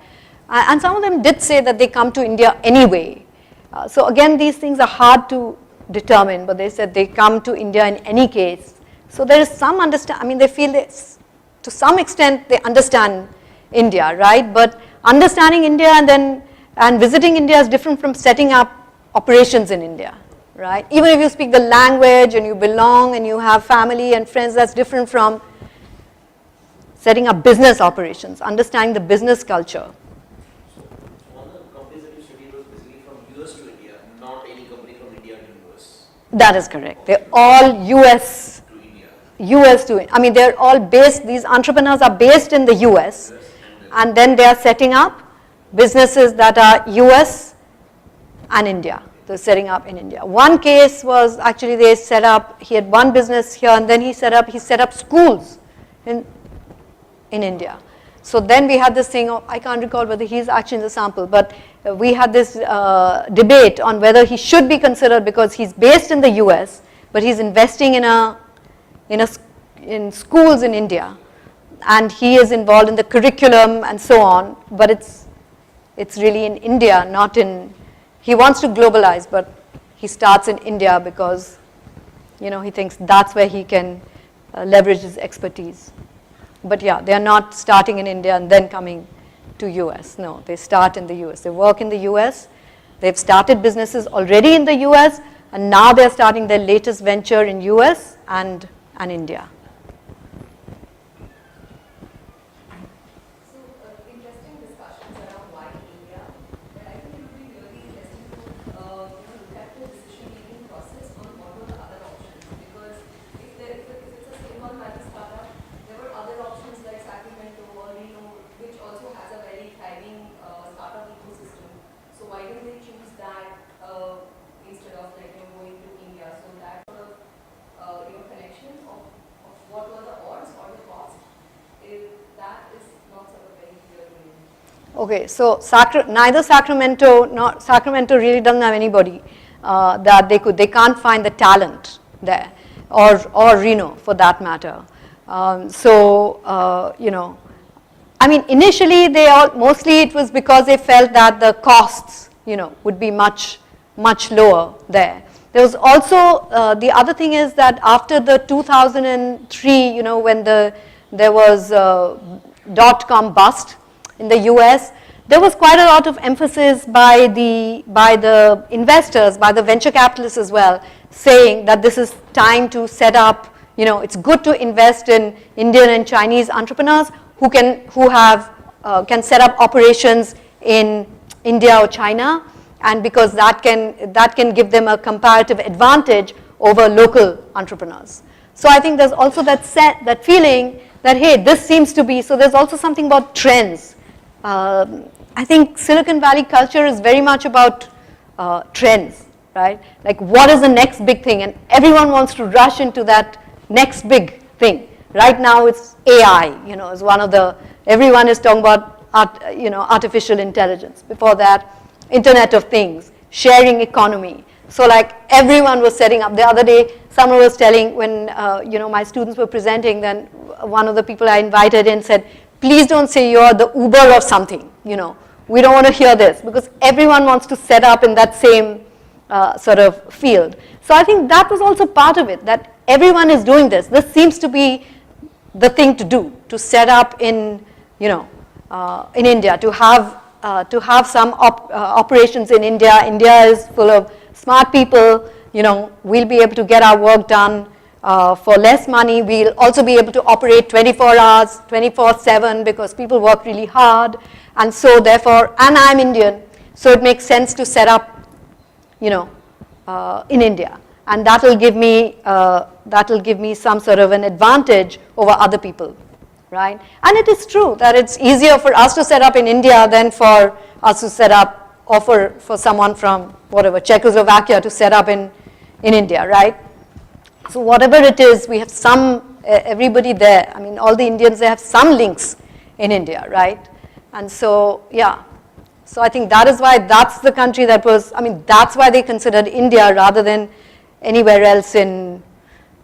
And some of them did say that they come to India anyway. So again, these things are hard to determine, but they said they come to India in any case. So there is some they feel this, to some extent they understand India, right? But understanding India and visiting India is different from setting up operations in India, right? Even if you speak the language and you belong and you have family and friends, that's different from setting up business operations, understanding the business culture. All the companies that you studied was basically from US to India, not any company from India to US. That is correct. They're all US To India. US to, they're all based, these entrepreneurs are based in the US, and then they are setting up businesses that are US and India. They're setting up in India. One case was actually he had one business here, and then he set up schools in India. So then we had this thing, I can't recall whether he's actually in the sample, but we had this debate on whether he should be considered because he's based in the US, but he's investing in schools in India, and he is involved in the curriculum and so on, but it's really in India, not in, he wants to globalize, but he starts in India because, he thinks that's where he can leverage his expertise. But yeah, they are not starting in India and then coming to US. No, they start in the US. They work in the US. They've started businesses already in the US, and now they're starting their latest venture in US and India. So, interesting discussions around why India, but I think it would be really interesting to look at the decision-making process on what were the other options. Because if it's a Silicon Valley startup, there were other options like Sacramento or Reno, which also has a very thriving startup ecosystem. So why didn't they choose that instead of going to India? So that sort of connection of what were the odds or the cost, that is not sort of very clear to me. Okay, so neither Sacramento nor Sacramento really doesn't have anybody that they can't find the talent there, or Reno for that matter. Initially mostly it was because they felt that the costs, would be much lower there. There was also, the other thing is that after the 2003, when there was dot-com bust in the US, there was quite a lot of emphasis by the investors, by the venture capitalists as well, saying that this is time to set up, it's good to invest in Indian and Chinese entrepreneurs who can set up operations in India or China, and because that can give them a comparative advantage over local entrepreneurs. So I think there's also that feeling that, hey, this seems to be, so there's also something about trends. I think Silicon Valley culture is very much about trends, right? Like, what is the next big thing? And everyone wants to rush into that next big thing. Right now it's AI, is one of the, everyone is talking about, artificial intelligence. Before that, Internet of Things, sharing economy. So like everyone was setting up. The other day, someone was telling when, my students were presenting, then one of the people I invited in said, please don't say you're the Uber of something, We don't want to hear this, because everyone wants to set up in that same sort of field. So I think that was also part of it, that everyone is doing this. This seems to be the thing to do, to set up in, in India, to have some operations in India. India is full of smart people, we'll be able to get our work done for less money. We'll also be able to operate 24 hours, 24/7, because people work really hard. And so therefore, and I'm Indian, so it makes sense to set up, in India. And that'll give me some sort of an advantage over other people, right? And it is true that it's easier for us to set up in India than for us to set up, or for someone from whatever, Czechoslovakia to set up in India, right? So whatever it is, we have everybody there, I mean, all the Indians, they have some links in India, right? And so, yeah. So I think that is why that's the country that was, that's why they considered India rather than anywhere else in,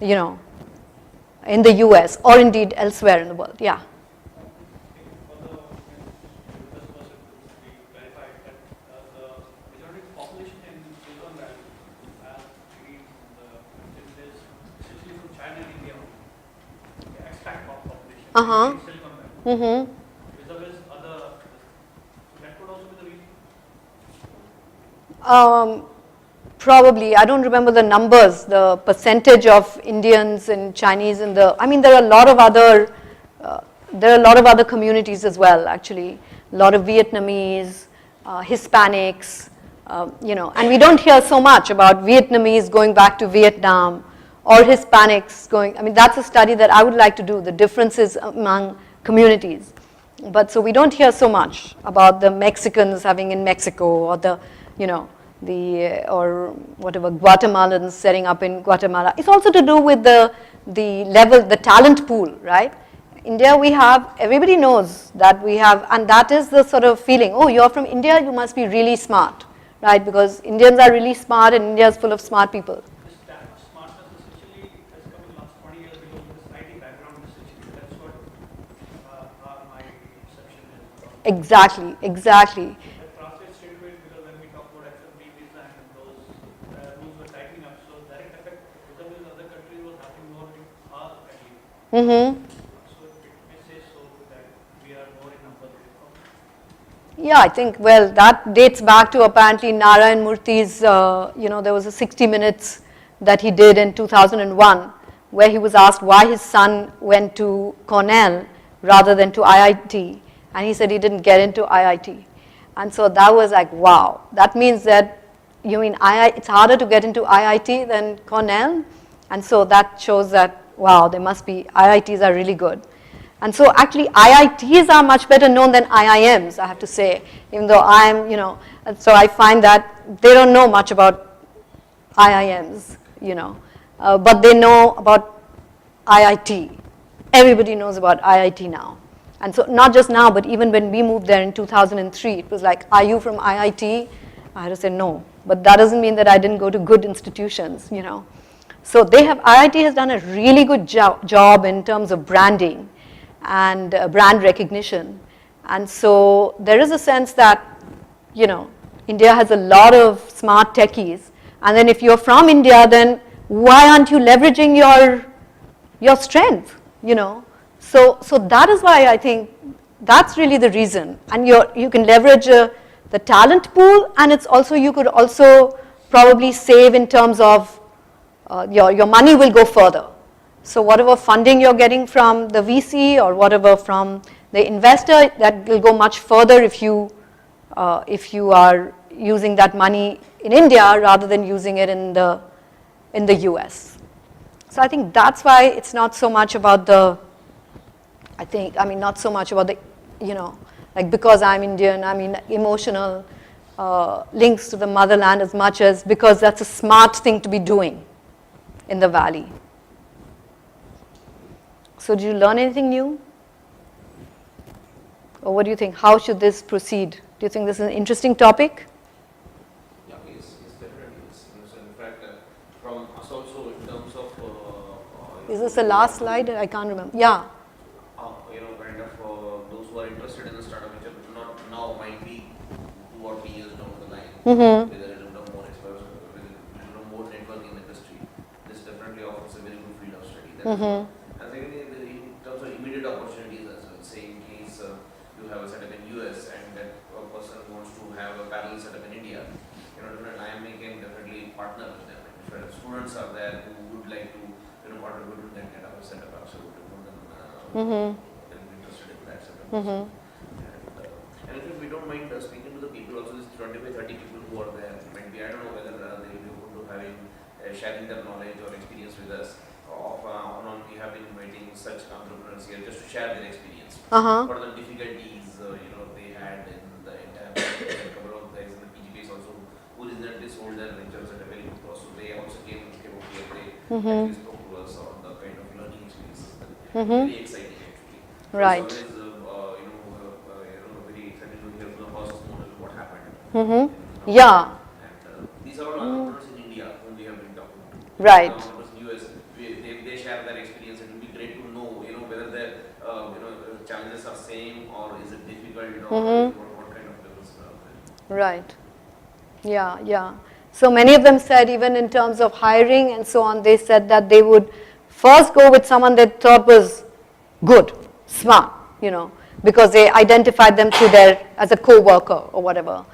in the US or indeed elsewhere in the world, yeah. Mm-hmm. Probably, I don't remember the numbers, the percentage of Indians and Chinese in the, there are a lot of other communities as well, actually. A lot of Vietnamese, Hispanics, and we don't hear so much about Vietnamese going back to Vietnam or Hispanics going, that's a study that I would like to do, the differences among communities. But so we don't hear so much about the Mexicans having in Mexico, or the, or whatever, Guatemalans setting up in Guatemala. It's also to do with the level, the talent pool, right? India, we have, everybody knows that we have, and that is the sort of feeling, oh, you're from India, you must be really smart, right? Because Indians are really smart and India is full of smart people. Smartness essentially has come in the last 20 years because of this IT background essentially. That's what my perception is. Exactly. That translates straight away because when we talk about F&B visa and those rules were tightening up, so direct effect because in other countries was happening more in our country. Mm-hmm. So it may say so that we are more in number. Yeah, I think, well, that dates back to apparently Narayan Murthy's, there was a 60 Minutes that he did in 2001 where he was asked why his son went to Cornell rather than to IIT. And he said he didn't get into IIT. And so that was like, wow, that means that, it's harder to get into IIT than Cornell? And so that shows that, wow, there must be, IITs are really good. And so actually IITs are much better known than IIMs, I have to say, even though and so I find that they don't know much about IIMs, but they know about IIT. Everybody knows about IIT now. And so not just now, but even when we moved there in 2003, it was like, are you from IIT? I had to say no, but that doesn't mean that I didn't go to good institutions, So IIT has done a really good job in terms of branding and brand recognition. And so there is a sense that, India has a lot of smart techies. And then if you're from India, then why aren't you leveraging your strength, So that is why I think that's really the reason. And you can leverage the talent pool, and it's also, you could also probably save in terms of your money will go further. So whatever funding you're getting from the VC or whatever from the investor, that will go much further if you are using that money in India rather than using it in the US. So I think that's why it's not so much about not so much about the, like because I'm Indian, emotional links to the motherland as much as because that's a smart thing to be doing in the valley. So did you learn anything new? Or what do you think? How should this proceed? Do you think this is an interesting topic? Yeah, yes, definitely. So in fact, from us also in terms of... is this the last slide? I can't remember. Yeah. Kind of those who are interested in the startup, which are not now, might be 2 or 3 years down the line, with a little more exposure, with a little more networking in the industry. This definitely offers a very good field of study. And secondly, in terms of immediate opportunities as well, say in case you have a setup in US and that a person wants to have a parallel setup in India, definitely can definitely partner with them. If students are there who would like to contribute to that kind of a setup, absolutely more than interested in that setup. And if we don't mind speaking to the people, also these 25, 30 people who are there, might be, I don't know whether they will be open to having sharing their knowledge or experience with us. We have been inviting such entrepreneurs here just to share their experience. What are the difficulties they had in the entire couple of guys in the PGPs also who recently sold their ventures at a very good cost. So they also came here, they actually spoke to us on the kind of learning experiences. Very exciting actually. Right. So it's always very exciting to hear from the process model what happened. Yeah. And these are all entrepreneurs in India whom we have been talking to. Right. They share their experience. It will be great to know, whether their challenges are same or is it difficult or what kind of levels are there. Right. Yeah. So many of them said, even in terms of hiring and so on, they said that they would first go with someone they thought was good, smart, because they identified them through as a co-worker or whatever.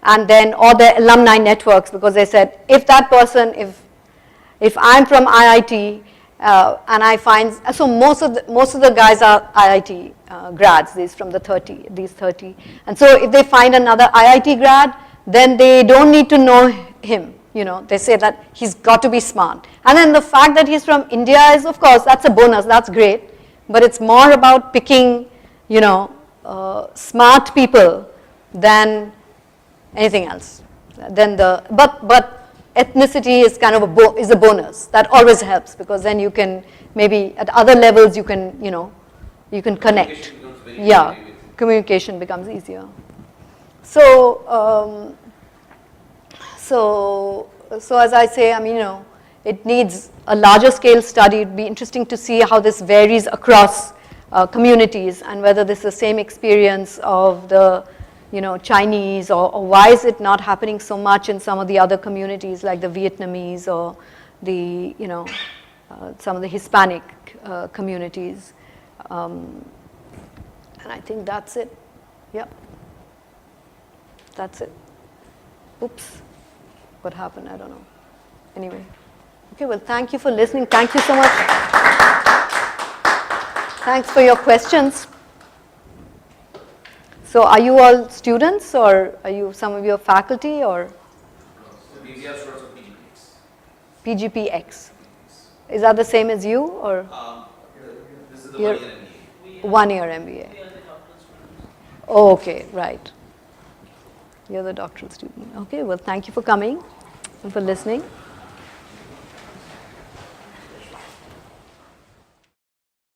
And then, or their alumni networks, because they said, if that person, if I'm from IIT, and I find, so most of the guys are IIT grads, these 30. And so if they find another IIT grad, then they don't need to know him, they say that he's got to be smart. And then the fact that he's from India is, of course, that's a bonus, that's great, but it's more about picking, smart people than anything else. But ethnicity is kind of a bonus. That always helps, because then you can maybe at other levels you can connect. Yeah, communication becomes easier. So as I say, it needs a larger scale study. It'd be interesting to see how this varies across communities and whether this is the same experience of the Chinese, or why is it not happening so much in some of the other communities like the Vietnamese or the, some of the Hispanic communities. And I think that's it. Yep. That's it. Oops. What happened? I don't know. Anyway. Okay, well, thank you for listening. Thank you so much. Thanks for your questions. So are you all students, or are you some of your faculty, or? We are students of PGPX. PGPX. Is that the same as you, or? This is the 1 year MBA. 1 year MBA. We are the doctoral students. Oh, okay, right. You're the doctoral student. Okay, well, thank you for coming and for listening.